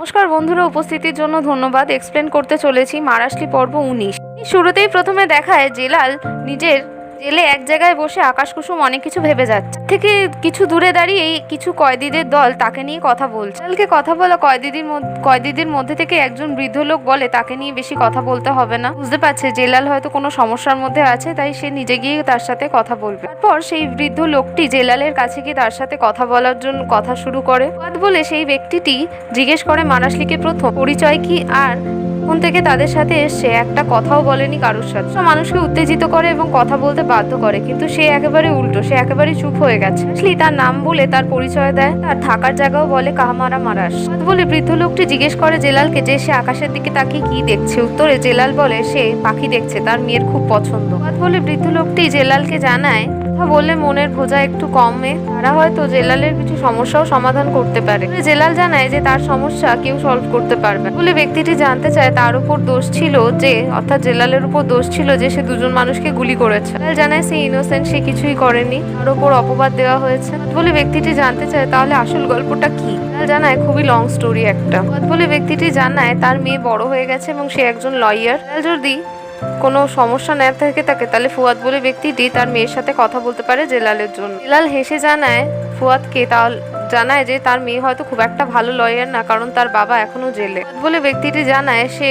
নমস্কার বন্ধুরা, উপস্থিতির জন্য ধন্যবাদ। এক্সপ্লেন করতে চলেছি মারাশলি পর্ব 19। শুরুতেই প্রথমে দেখায় জেলাল নিজের জেলে এক জায়গায় বসে আকাশকুসুম অনেক কিছু ভেবে যাচ্ছে। থেকে কিছু দূরে দাঁড়িয়ে কিছু কয়েদিদের দল তাকে নিয়ে কথা বলছে। জেলালকে কথা বলা কয়েদিদের মধ্যে থেকে একজন বৃদ্ধ লোক বলে তাকে নিয়ে বেশি কথা বলতে হবে না। বুঝতে পারছে জেলাল হয়তো কোনো সমস্যার মধ্যে আছে, তাই সে নিজে গিয়ে তার সাথে কথা বলবে। তারপর সেই বৃদ্ধ লোকটি জেলালের কাছে গিয়ে তার সাথে কথা বলার জন্য কথা শুরু করে। বলে সেই ব্যক্তিটি জিজ্ঞেস করে মারাশলিকে প্রথম পরিচয় কি আর কোন থেকে তাদের সাথে এসছে। একটা কথাও বলেনি কারোর সাথে। সব মানুষকে উত্তেজিত করে এবং কথা বলতে বাধ্য করে, কিন্তু সে একেবারে উল্টো, সে একেবারে চুপ হয়ে গেছে। মারাশলি তার নাম বলে তার পরিচয় দেয়, তার থাকার জায়গাও বলে কাহামারা মারাশ। বলে বৃদ্ধ লোকটি জিজ্ঞেস করে জেলালকে যে সে আকাশের দিকে তাকিয়ে কি দেখছে। উত্তরে জেলাল বলে সে পাখি দেখছে, তার মেয়ের খুব পছন্দ। বলে বৃদ্ধ লোকটি জেলালকে জানায় বললে মনের বোঝা একটু কমে, তারা হয়তো জেলালের কিছু সমস্যাও সমাধান করতে পারে। জেলাল জানায় যে তার সমস্যা কেউ সলভ করতে পারবে বলে ব্যক্তিটি জানতে চায় তার উপর দোষ ছিল যে, অর্থাৎ জেলালের উপর দোষ ছিল যে সে দুজন মানুষকে গুলি করেছে। জেলাল জানায় সে ইনোসেন্ট, সে কিছুই করেনি, তার উপর অপবাদ দেওয়া হয়েছে। বলে ব্যক্তিটি জানতে চায় তাহলে আসল গল্পটা কি। জেলাল জানায় খুবই লং স্টোরি একটা। বলে ব্যক্তিটি জানায় তার মেয়ে বড় হয়ে গেছে এবং সে একজন লয়ার। যদি কোনো সমস্যা না থাকে তাহলে ফুয়াদ বলে ব্যক্তিটি তার মেয়ের সাথে কথা বলতে পারে জেলালের জন্য। জেলাল হেসে জানায় ফুয়াদকে জানায় যে তার মেয়ে হয়তো খুব একটা ভালো লয়ার না, কারণ তার বাবা এখনো জেলে। বলে ব্যক্তিটি জানায় সে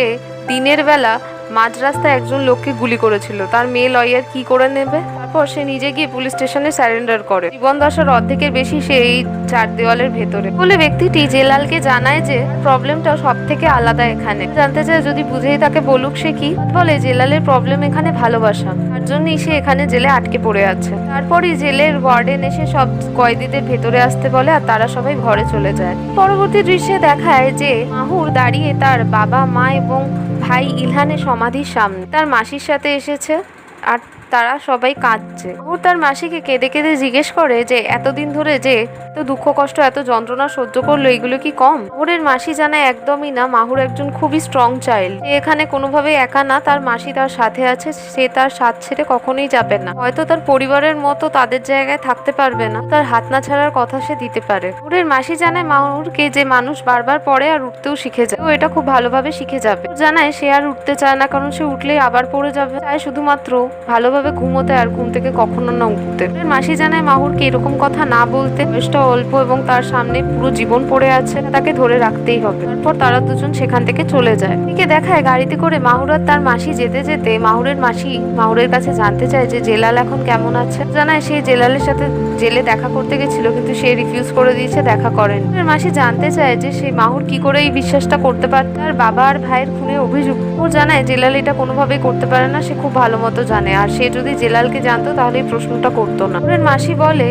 দিনের বেলা মাঝ রাস্তায় একজন লোককে গুলি করেছিল, তার মেয়ে লয়ার কি করে নেবে। তারপর সে নিজে গিয়ে পুলিশ স্টেশনে স্যারেন্ডার করে। জীবন দশার অর্ধেকের বেশি সে এই চার দেওয়ালের ভেতরে। বলে ব্যক্তিটি জেলালকে জানায় যে প্রবলেমটা সব থেকে আলাদা এখানে। জানতে চায় যদি বুঝেই তাকে বলুক সে কি। বলে জেলালের প্রবলেম এখানে ভালোবাসা, তার জন্যই সে এখানে জেলে আটকে পড়ে আছে। তারপরই জেলের ওয়ার্ডেন এসে সব কয়েদিদের ভেতরে আসতে বলে আর তারা সবাই ঘরে চলে যায়। পরবর্তী দৃশ্যে দেখায় যে মাহুর দাঁড়িয়ে তার বাবা মা এবং ভাই ইলহানের সমাধির সামনে তার মাসির সাথে এসেছে আর তারা সবাই কাঁদছে। মাহুর তার মাসিকে কেঁদে কেঁদে জিজ্ঞেস করে যে এতদিন ধরে যে এত দুঃখ কষ্ট এত যন্ত্রণা সহ্য করলো, এগুলো কি কম। মাহুরের মাসি জানায় একদমই না, মাহুর একজন খুবই স্ট্রং চাইল্ড, এখানে কোনোভাবেই একা না, তার মাসি তার সাথে আছে, সে তার সাথ ছেড়ে কখনোই যাবে না। হয়তো তার পরিবারের মতো তাদের জায়গায় থাকতে পারবে না, তার হাত না ছাড়ার কথা সে দিতে পারে। মাহুরের মাসি জানায় মাহুরকে যে মানুষ বারবার পড়ে আর উঠতেও শিখে যায়, ও এটা খুব ভালোভাবে শিখে যাবে। জানায় সে আর উঠতে চায় না, কারণ সে উঠলেই আবার পড়ে যাবে, চায় শুধুমাত্র ভালোভাবে ঘুমোতে আর ঘুম থেকে কখনো না উঠতে। মাসি জানায় মাহুরকে এরকম কথা না বলতে, বয়সটা অল্প এবং তার সামনে পুরো জীবন পড়ে আছে, তাকে ধরে রাখতেই হবে। তারপর তারা দুজন সেখান থেকে চলে যায়। এদিকে দেখায় গাড়িতে করে মাহুর আর তার মাসি যেতে যেতে মাহুরের মাসি মাহুরের কাছে জানতে চায় যে জেলাল এখন কেমন আছে। জানায় সে জেলালের সাথে জেলে দেখা করতে গেছিল, কিন্তু সে রিফিউজ করে দিয়েছে, দেখা করেন। মাসি জানতে চায় যে সে মাহুর কি করে এই বিশ্বাসটা করতে পারে তার বাবা আর ভাইয়ের খুনে অভিযুক্ত। ও জানায় জেলাল এটা কোনোভাবেই করতে পারে না, সে খুব ভালো মতো জানে, আর সে যদি জেলালকে জানতো তাহলে এই প্রশ্নটা করতো না। মাসি বলে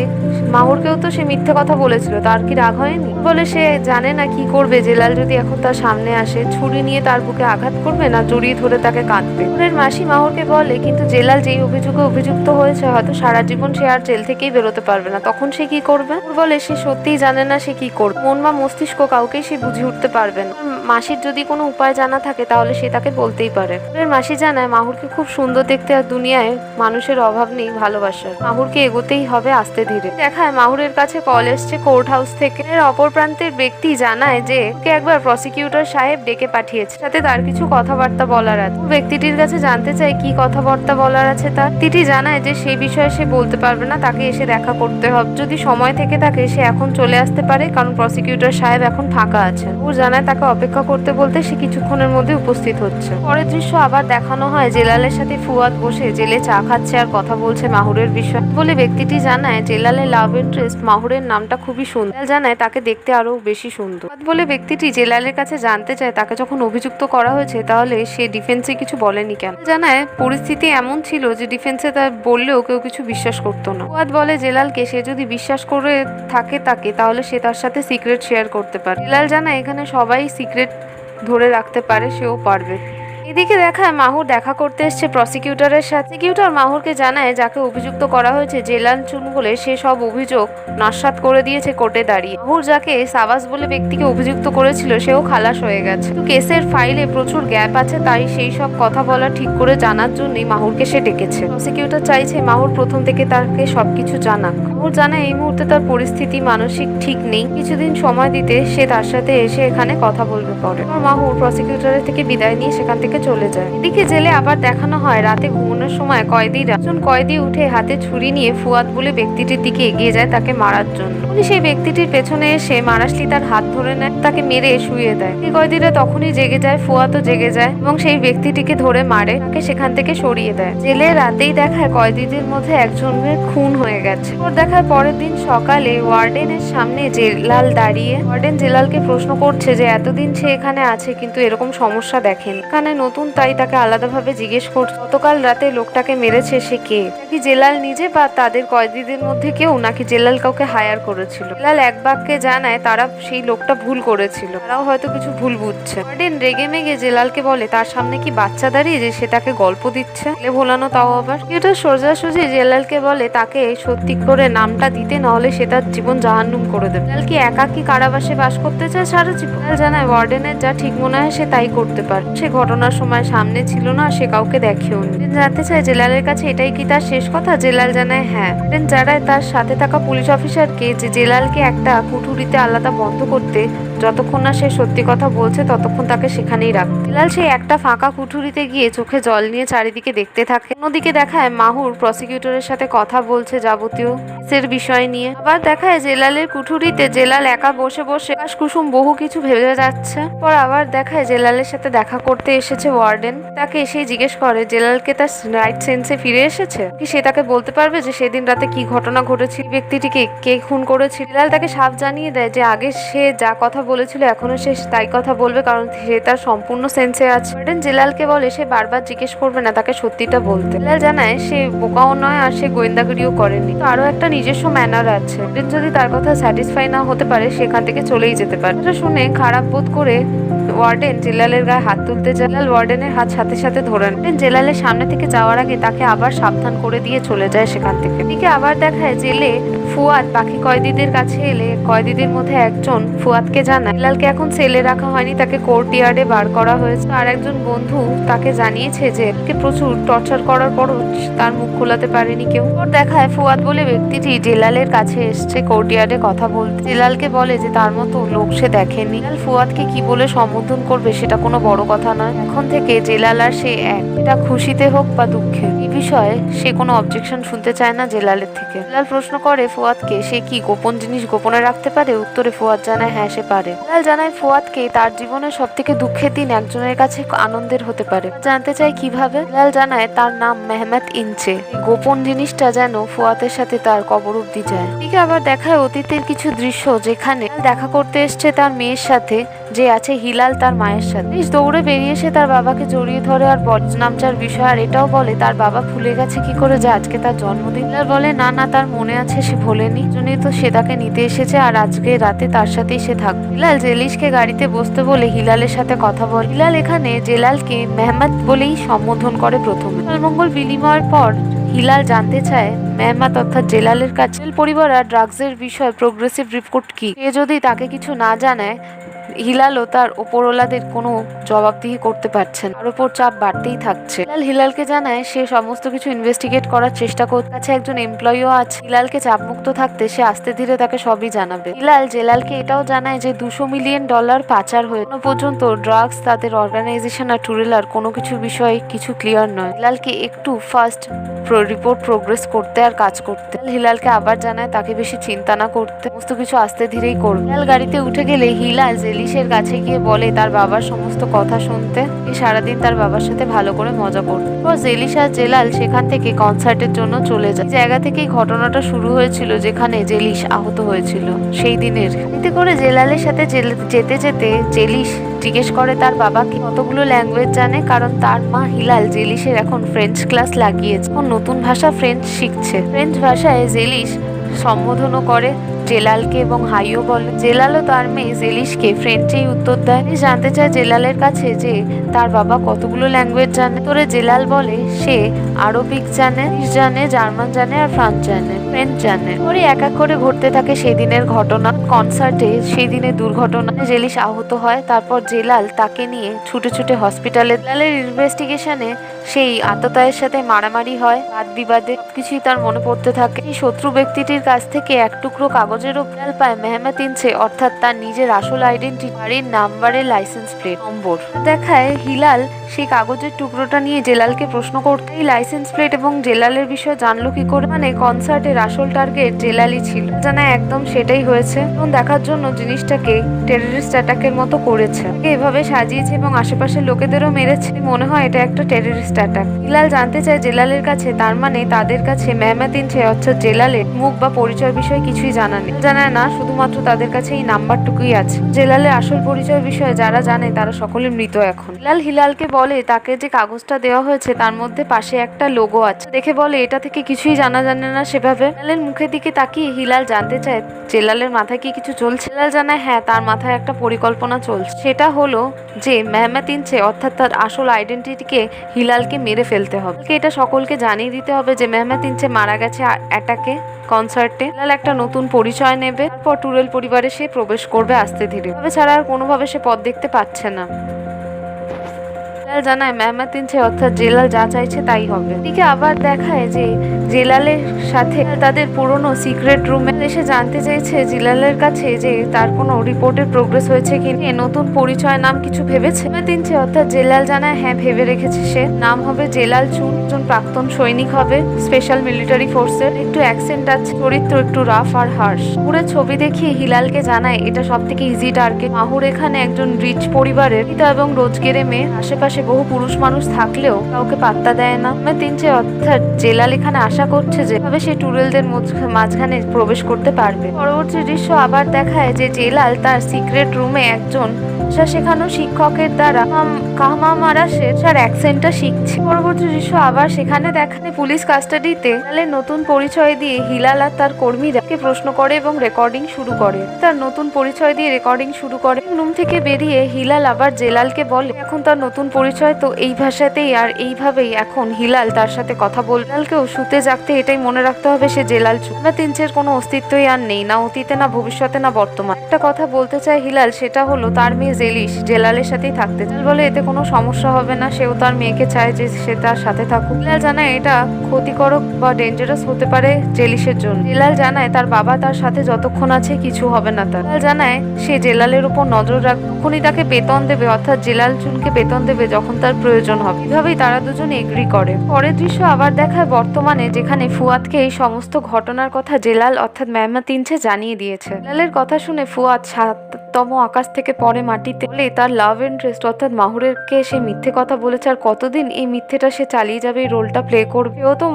মাহুরকেও তো সে মিথ্যে কথা বলেছিল, তার কি রাগ হয়নি। বলে সে জানে না কি করবে, জেলাল যদি এখন তার সামনে আসে ছুরি নিয়ে তার বুকে আঘাত করবে না জড়িয়ে ধরে তাকে কাঁদবে। মাসি মাহুরকে বলে কিন্তু জেলাল যেই অভিযোগে অভিযুক্ত হয়েছে হয়তো সারা জীবন সে আর জেল থেকেই বেরোতে পারবে না, তখন সে কি করবে। বলে সে সত্যিই জানে না সে কি করবে, মন বা মস্তিষ্ক কাউকেই সে বুঝে উঠতে পারবে না। মাসির যদি কোনো উপায় জানা থাকে তাহলে সে তাকে বলতেই পারে। মাসি জানায় মাহুরকে খুব সুন্দর দেখতে, আর দুনিয়ায় মানুষের অভাব নেই ভালোবাসার, মাহুরকে এগোতেই হবে আস্তে ধীরে। দেখায় মাহুরের কাছে কল এসছে কোর্ট হাউস থেকে। অপর প্রান্তের ব্যক্তি জানায় যে ওকে একবার প্রসিকিউটর সাহেব ডেকে পাঠিয়েছে, সাথে তার কিছু কথাবার্তা বলার আছে। ব্যক্তিটির কাছে জানতে চায় কি কথাবার্তা বলার আছে তার। ব্যক্তিটি জানায় যে সেই বিষয়ে সে বলতে পারবে না, তাকে এসে দেখা করতে হবে, যদি সময় থেকে থাকে সে এখন চলে আসতে পারে, কারণ প্রসিকিউটর সাহেব এখন ফাঁকা আছেন। ও জানায় তাকে অপেক্ষা করতে বলতে সে কিছুক্ষণের মধ্যে উপস্থিত হচ্ছে। পরের দৃশ্য আবার দেখানো হয় জেলালের সাথে ফুয়াদ বসে জেলে চা খাচ্ছে আর কথা বলছে মাহুরের বিষয়। বলে ব্যক্তিটি জানায় জেলালের লাভ ইন্টারেস্ট মাহুরের নামটা খুবই সুন্দর, জানায় তাকে দেখতে আরো বেশি সুন্দর। বলে ব্যক্তিটি জেলালের কাছে জানতে চায় তাকে যখন অভিযুক্ত করা হয়েছে তাহলে সে ডিফেন্সে কিছু বলেনি কেন। জানায় পরিস্থিতি এমন ছিল যে ডিফেন্সে তার বললেও কেউ কিছু বিশ্বাস করতো না। ফুয়াদ বলে জেলালকে সে যদি বিশ্বাস করে থাকে তাকে, তাহলে সে তার সাথে সিক্রেট শেয়ার করতে পারে। জেলাল জানায় এখানে সবাই সিক্রেট ধরে রাখতে পারে, সেও পারবে। এদিকে দেখায় মাহুর দেখা করতে এসছে প্রসিকিউটরের সাথে। প্রসিকিউটর মাহুরকে জানায় যাকে অভিযুক্ত করা হয়েছে জেলাল চুন বলে সে সব অভিযোগ নস্যাৎ করে দিয়েছে কোর্টে দাঁড়িয়ে। মাহুর যাকে সাবাস বলে ব্যক্তিকে অভিযুক্ত করেছিল সেও খালাস হয়ে গেছে, কিন্তু কেসের ফাইলে প্রচুর গ্যাপ আছে, তাই সেই সব কথা বলা ঠিক করে জানার জন্যই মাহুরকে সে ডেকেছে। প্রসিকিউটর চাইছে মাহুর প্রথম থেকে তাকে সবকিছু জানাক। মাহুর জানায় এই মুহূর্তে তার পরিস্থিতি মানসিক ঠিক নেই, কিছুদিন সময় দিতে সে তার সাথে এসে এখানে কথা বলবে পরে। মাহুর প্রসিকিউটরের থেকে বিদায় নিয়ে সেখান থেকে চলে যায়। এদিকে জেলে আবার দেখানো হয় রাতে ঘুমানোর সময় কয়েদিরা একজন কয়েদি উঠে হাতে ছুরি নিয়ে ফুয়াদ বলে ব্যক্তিটির দিকে এগিয়ে যায় তাকে মারার জন্য। উনি সেই ব্যক্তিটির পেছনে এসে মারাশলি তার হাত ধরে নেয়, তাকে মেরে শুয়ে দেয়। এই কয়েদিরা তখনই জেগে যায়, ফুয়াদও জেগে যায় এবং সেই ব্যক্তিটিকে ধরে মারে, তাকে সেখান থেকে সরিয়ে দেয়। জেলে রাতেই দেখায় কয়েদিদের মধ্যে একজনের খুন হয়ে গেছে। ওর দেখায় পরের দিন সকালে ওয়ার্ডেনের সামনে জেলাল দাঁড়িয়ে। ওয়ার্ডেন জেলালকে প্রশ্ন করছে যে এতদিন সে এখানে আছে কিন্তু এরকম সমস্যা দেখেনি, এখানে নতুন তাই তাকে আলাদাভাবে জিজ্ঞেস করছে গতকাল রাতে লোকটাকে মেরেছে সে কে, নাকি জেলাল নিজে বা তাদের কয়েদিদের মধ্যে কেউ, নাকি জেলাল কাউকে হায়ার করেছিল। জেলাল এক বাক্যে জানায় তারা সেই লোকটা ভুল করেছিল, তারাও হয়তো কিছু ভুল বুঝছে। ওয়ার্ডেন রেগে মেগে জেলালকে বলে তার সামনে কি বাচ্চা দাঁড়িয়ে যে সে তাকে গল্প দিচ্ছে, ভোলানো তাও আবার। এটা সোজাসুজি জেলালকে বলে তাকে সত্যি করে নামটা দিতে, নাহলে সে তার জীবন জাহান্নুম করে দেবে। জেলাল কি একাকী কারাবাসে বাস করতে চায় সারা জীবন? জানায় ওয়ার্ডেনের যা ঠিক মনে হয় সে তাই করতে পারে, সে ঘটনার সময় সামনে ছিল না, সে কাউকে দেখেও নি। জানতে চায় জেলালের কাছে এটাই কি তার শেষ কথা। জেলাল জানায় হ্যাঁ। জানায় তার সাথে থাকা পুলিশ অফিসারকে যে জেলালকে একটা কুঠুরিতে আলাদা বন্ধ করতে, যতক্ষণ না সে সত্যি কথা বলছে ততক্ষণ তাকে সেখানেই রাখতে। জেলাল সেই একটা ফাঁকা কুঠুরিতে গিয়ে চোখে জল নিয়ে চারিদিকে দেখতে থাকে। অন্যদিকে দেখায় মাহুর প্রসিকিউটরের সাথে কথা বলছে যাবতীয় কেসের বিষয় নিয়ে। আবার দেখায় জেলালের কুঠুরিতে জেলাল একা বসে বসে কুসুম বহু কিছু ভেবে যাচ্ছে। পর আবার দেখায় জেলালের সাথে দেখা করতে এসেছে ওয়ার্ডেন, তাকে এসে জিজ্ঞেস করে জেলালকে তার রাইট সেন্সে ফিরে এসেছে কি, সে তাকে বলতে পারবে যে সেদিন রাতে কি ঘটনা ঘটেছিল, ব্যক্তিটিকে কে খুন করেছিল। জেলাল তাকে সাফ জানিয়ে দেয় যে আগে সে যা কথা বলেছিল এখনো সে তাই কথা বলবে, কারণ সে তার সম্পূর্ণ সেন্সে আছে। ওয়ার্ডেন জেলালকে বলে সে বারবার জিজ্ঞেস করবে না, তাকে সত্যিটা বলতে। জেলাল জানায় সে বোকাও নয় আর সে গোয়েন্দাগিরিও করেনি, তো আরো একটা নিজস্ব ম্যানার আছে। ওয়ার্ডেন যদি তার কথা স্যাটিসফাই না হতে পারে সেখান থেকে চলেই যেতে পারে। এটা শুনে খারাপ বোধ করে ওয়ার্ডেন জেলালের গায়ে হাত তুলতে যায়। জেলাল ওয়ার্ডেনের হাত সাথে সাথে ধরে নেন। জেলালের সামনে থেকে যাওয়ার আগে তাকে আবার সাবধান করে দিয়ে চলে যায় সেখান থেকে। এদিকে আবার দেখায় জেলে ফুয়াদ বাকি কয়েদিদের কাছে এলে কয়েদিদের মধ্যে একজন ফুয়াদকে জানায় জেলালকে এখন সেলে রাখা হয়নি, তাকে কোর্ট ইয়ার্ডে বার করা হয়েছে। আর একজন বন্ধু তাকে জানিয়েছে যে প্রচুর টর্চার করার পরও তার মুখ খোলাতে পারেনি কেউ। ওর দেখায় ফুয়াদ বলে ব্যক্তিটি জেলালের কাছে এসছে কোর্ট ইয়ার্ডে কথা বলতে। জেলালকে বলে যে তার মতো লোক সে দেখেনি। জেলাল ফুয়াদকে কি বলে সম্বোধন করবে সেটা কোনো বড় কথা নয়, এখন থেকে জেলাল আর সে এক, এটা খুশিতে হোক বা দুঃখে। এই বিষয়ে সে কোনো অবজেকশন শুনতে চায় না জেলালের থেকে। জেলাল প্রশ্ন করে ফুয়াদকে সে কি গোপন জিনিস গোপনে রাখতে পারে। উত্তরে ফুয়াদ জানায় হ্যাঁ সে পারে। জেলাল জানায় ফুয়াদকে তার জীবনের সব থেকে দুঃখের দিন একজনের কাছে আনন্দের হতে পারে। জানতে চায় কিভাবে। জেলাল জানায় তার নাম মেহমেদ ইনচে। গোপন জিনিসটা যেন ফুয়াদের সাথে তার কবর অব্দি যায়। এদিকে আবার দেখায় অতীতের কিছু দৃশ্য যেখানে দেখা করতে এসছে তার মেয়ের সাথে, যে আছে হিলাল তার মায়ের সাথে। দৌড়ে বেরিয়ে এসে তার বাবাকে জড়িয়ে ধরে আর বদনামচার বিষয়, আর এটাও বলে তার বাবা ভুলে গেছে কি করে যে আজকে তার জন্মদিন। হিলাল বলে না না তার মনে আছে, সে ভোলেনি, জন্যই তো সে তাকে নিতে এসেছে আর আজকে রাতে তার সাথেই সে থাকবে। হিলাল জেলিশকে গাড়িতে বসতে বলে হিলালের সাথে কথা বলে। হিলাল এখানে জেলালকে মেহমেদ বলেই সম্বোধন করে প্রথমে। মঙ্গল বিনিময়ের পর হিলাল জানতে চায় মেহমেদ অর্থাৎ জেলালের কাছে পরিবার আর ড্রাগসের বিষয়ে প্রোগ্রেসিভ রিপোর্ট কি। সে যদি তাকে কিছু না জানায় হিলালও তার ওপরওয়ালাদের কোনো জবাবদিহি করতে পারছে না, তার উপর চাপ বাড়তেই থাকছে। হিলালকে জানায় সে সমস্ত কিছু ইনভেস্টিগেট করার চেষ্টা করছে, একজন এমপ্লয়িও আছে। হিলালকে চাপমুক্ত থাকতে সে আস্তে ধীরে তাকে সবই জানাবে। হিলাল জেলালকে এটাও জানায় যে $200 মিলিয়ন পাচার হয়ে পর্যন্ত ড্রাগস তাদের অর্গানাইজেশন আর টুরেলার কোনো কিছু বিষয়ে কিছু ক্লিয়ার নয়। হিলালকে একটু ফার্স্ট রিপোর্ট প্রোগ্রেস করতে আর কাজ করতে। হিলালকে আবার জানায় তাকে বেশি চিন্তা না করতে, সমস্ত কিছু আস্তে ধীরেই করবে। হিলাল গাড়িতে উঠে গেলে হিলাল জেলিশের কাছে গিয়ে বলে তার বাবার সমস্ত কথা শুনতে, সারাদিন তার বাবার সাথে ভালো করে মজা করতে। জেলিশ আর জেলাল সেখান থেকে কনসার্টের জন্য চলে যায়। জায়গা থেকেই ঘটনাটা শুরু হয়েছিল যেখানে জেলিশ আহত হয়েছিল সেই দিনের। এতে করে জেলালের সাথে যেতে যেতে জেলিশ জিজ্ঞেস করে তার বাবা কি কতগুলো ল্যাঙ্গুয়েজ জানে, কারণ তার মা হিলাল জেলিশের এখন ফ্রেঞ্চ ক্লাস লাগিয়েছে, এখন নতুন ভাষা ফ্রেঞ্চ শিখছে। ফ্রেঞ্চ ভাষায় জেলিশ সম্বোধনও করে জেলালকে এবং হাইও বলে। জেলালও তার মেয়ে জেলিশকে ফ্রেঞ্চেই উত্তর দেয়। জানতে চায় জেলালের কাছে যে তার বাবা কতগুলো ল্যাঙ্গুয়েজ জানে। তোরে জেলাল বলে সে আরবিক জানে, জার্মান জানে, আর ফ্রেঞ্চ জানে। ওরই এক এক করে ঘটতে থাকে সেদিনের ঘটনা। কনসার্টে সেই দিনের দুর্ঘটনা, জেলিশ আহত হয়। তারপর জেলাল তাকে নিয়ে ছুটে ছুটে হসপিটালে। জেলালের ইনভেস্টিগেশনে সেই আততায়ের সাথে মারামারি হয়, বাদ বিবাদে কিছুই তার মনে পড়তে থাকে। এই শত্রু ব্যক্তিটির কাছ থেকে এক টুকরো কাগজেরও জেলাল পায় মেহমেত ইনছে, অর্থাৎ তার নিজের আসল আইডেন্টিটি, বাড়ির নাম্বারের লাইসেন্স প্লেট নম্বর দেখায়। হিলাল সেই কাগজের টুকরোটা নিয়ে জেলালকে প্রশ্ন করতে, এই লাইসেন্স প্লেট এবং জেলালের বিষয়ে জানলো কি করে? মানে কনসার্টের আসল টার্গেট জেলালই ছিল। জানায় একদম সেটাই হয়েছে এবং দেখার জন্য জিনিসটাকে টেররিস্ট অ্যাটাকের মতো করেছে, এভাবে সাজিয়েছে এবং আশেপাশের লোকেদেরও মেরেছে। মনে হয় এটা একটা টেররিস্ট অ্যাটাক। হিলাল জানতে চায় জেলালের কাছে, তার মানে তাদের কাছে মেহমেত ইনছে অর্থাৎ জেলালের মুখ বা পরিচয় বিষয়ে কিছুই জানা নেই। জানায় না, শুধুমাত্র তাদের কাছে এই নাম্বারটুকুই আছে। জেলালের আসল পরিচয় বিষয়ে যারা জানে তারা সকলে মৃত এখন। হিলালকে বলে তাকে যে কাগজটা দেওয়া হয়েছে তার মধ্যে পাশে একটা লোগো আছে। দেখে বলে এটা থেকে কিছুই জানা জানে না সেভাবে। জেলালের মুখের দিকে তাকিয়ে হিলাল জানতে চায় জেলালের মাথায় কি কিছু চলছে। জেলাল জানায় হ্যাঁ, তার মাথায় একটা পরিকল্পনা চলছে। সেটা হলো যে মেহমেত ইনছে অর্থাৎ তার আসল আইডেন্টিটিকে হিলালকে মেরে ফেলতে হবে। এটা সকলকে জানিয়ে দিতে হবে যে মেহমেত ইনছে মারা গেছে অ্যাটাকে কনসার্টে। হিলাল একটা নতুন পরিচয় নেবে, তারপর টুরেল পরিবারে সে প্রবেশ করবে আস্তে ধীরে। তবে ছাড়া আর কোনোভাবে সে পথ দেখতে পাচ্ছে না। জানায় মেহমেত ইনছে অর্থাৎ জেলাল যা চাইছে তাই হবে। এদিকে আবার দেখায় যে জেলালের সাথে তাদের পুরনো সিক্রেট রুমে এসে জানতে চাইছে জেলালের কাছে যে তার কোনো রিপোর্টের প্রোগ্রেস হয়েছে কি, নতুন পরিচয় নাম কিছু ভেবেছে। মেহমেত ইনছে অর্থাৎ জেলাল জানায় হ্যাঁ ভেবে রেখেছে সে। নাম হবে জেলাল চুন, একজন প্রাক্তন সৈনিক হবে স্পেশাল মিলিটারি ফোর্সের। একটু অ্যাকসেন্ট আছে, চরিত্র একটু রাফ আর হার্শ। পুরো ছবি দেখিয়ে হিলালকে জানায় এটা সব থেকে ইজি টার্গেট। মাহুর এখানে একজন রিচ পরিবারের পিতা এবং রোজগেরে মেয়ে। আশেপাশে বহু পুরুষ মানুষ থাকলেও কাউকে পাত্তা দেয় না। মেহমেত ইনছে অর্থাৎ জেলাল এখানে আশা করছে যে ভাবে সে টুরেলদের মাঝখানে প্রবেশ করতে পারবে। পরবর্তী দৃশ্য আবার দেখায় যে জেলাল তার সিক্রেট রুমে একজন ভাষা শেখানো শিক্ষকের দ্বারা কাহমামারাশের অ্যাকসেন্টটা শিখছে। পরবর্তী দৃশ্য আবার সেখানে দেখায় পুলিশ কাস্টাডিতে জেলালের নতুন পরিচয় দিয়ে হিলাল আর তার কর্মীরা প্রশ্ন করে এবং রেকর্ডিং শুরু করে। তার নতুন পরিচয় দিয়ে রেকর্ডিং শুরু করে। রুম থেকে বেরিয়ে হিলাল আবার জেলালকে বলে এখন তার নতুন পরিচয় তো এই ভাষাতেই আর এইভাবেই এখন হিলাল তার সাথে কথা বলবে। হিলালকেও শুতে জাগতে এটাই মনে রাখতে হবে সে জেলাল চুন। মেহমেত ইনছের কোনো অস্তিত্বই আর নেই, না অতীতে না ভবিষ্যতে না বর্তমান। একটা কথা বলতে চায় হিলাল, সেটা হলো তার মেয়ে জেলিশ জেলালের সাথেই থাকতে চায়। বলে এতে কোনো সমস্যা হবে না, সেও তার মেয়েকে চায় যে সে তার সাথে থাকুক। হিলাল জানায় এটা ক্ষতিকারক বা ডেঞ্জারাস হতে পারে জেলিশের জন্য। হিলাল জানায় তার বাবা তার সাথে যতক্ষণ আছে কিছু হবে না তার। হিলাল জানায় সে জেলালের উপর নজর রাখবে, তখনই তাকে বেতন দেবে অর্থাৎ জেলাল চুনকে বেতন দেবে যখন তার প্রয়োজন হবে। এভাবেই তারা দুজন এগ্রি করে। পরের দৃশ্য আবার দেখায় বর্তমানে, যেখানে ফুয়াদকে এই সমস্ত ঘটনার কথা জেলাল অর্থাৎ মেহমেত ইনছে জানিয়ে দিয়েছে। জেলালের কথা শুনে ফুয়াদ সাততম আকাশ থেকে পড়ে মাটিতে। বলে তার লাভ ইন্টারেস্ট অর্থাৎ মাহুরকে সে মিথ্যে কথা বলেছে, আর কতদিন এই মিথ্যেটা সে চালিয়ে যাবে, এই রোলটা প্লে করবে। ও তো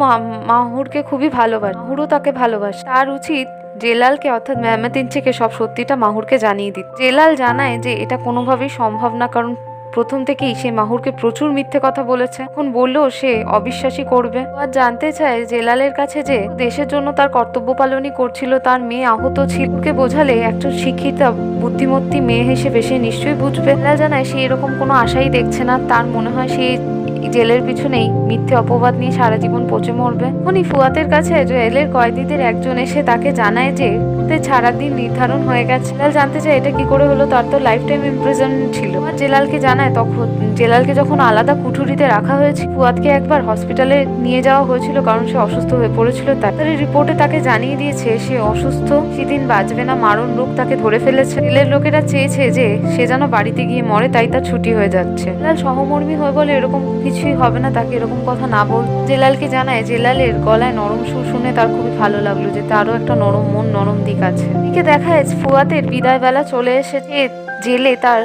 মাহুরকে খুবই ভালোবাসে, মাহুরও তাকে ভালোবাসে। তার উচিত জেলালকে অর্থাৎ মেহমেত ইনছেকে সব সত্যিটা মাহুরকে জানিয়ে দিত। জেলাল জানায় যে এটা কোনোভাবেই সম্ভব না, কারণ প্রথম থেকেই সে মাহুরকে প্রচুর মিথ্যে কথা বলেছে। এখন বললেও সে অবিশ্বাসী করবে। আর জানতে চায় জেলালের কাছে যে দেশের জন্য তার কর্তব্য পালনই করছিল, তার মেয়ে আহত ছিল। ওকে বোঝালে একজন শিক্ষিতা বুদ্ধিমতী মেয়ে হিসেবে সে নিশ্চয়ই বুঝবে। জেলাল জানায় সে এরকম কোনো আশাই দেখছে না, তার মনে হয় সে জেলের পিছনেই মিথ্যে অপবাদ নিয়ে সারা জীবন পচে মরবে। উনি ফুয়াতের কাছে জেলের কয়েদিদের একজন এসে তাকে জানায় যে ছাড়ার দিন নির্ধারণ হয়ে গেছে। জেলাল জানতে চায় এটা কি করে হলো, তার তো লাইফ টাইম ইমপ্রিজনমেন্ট ছিল। আর জেলালকে জানায় তখন জেলালকে যখন আলাদা কুঠুরিতে রাখা হয়েছে, ফুয়াদকে একবার হসপিটালে নিয়ে যাওয়া হয়েছিল কারণ সে অসুস্থ হয়ে পড়েছিল। তার রিপোর্টে তাকে জানিয়ে দিয়েছে সে অসুস্থ, সেদিন বাঁচবে না, মারণ রোগ তাকে ধরে ফেলেছে। জেলের লোকেরা চেয়েছে যে সে যেন বাড়িতে গিয়ে মরে, তাই তার ছুটি হয়ে যাচ্ছে। জেলাল সহমর্মী হয়ে বলে এরকম কিছুই হবে না, তাকে এরকম কথা না বল। জেলালকে জানায় জেলালের গলায় নরম সুর শুনে তার খুবই ভালো লাগলো, যে তারও একটা নরম মন নরম দিক আছে। এদিকে দেখায় ফুয়াতের বিদায় বেলা চলে এসেছে। জেলে তার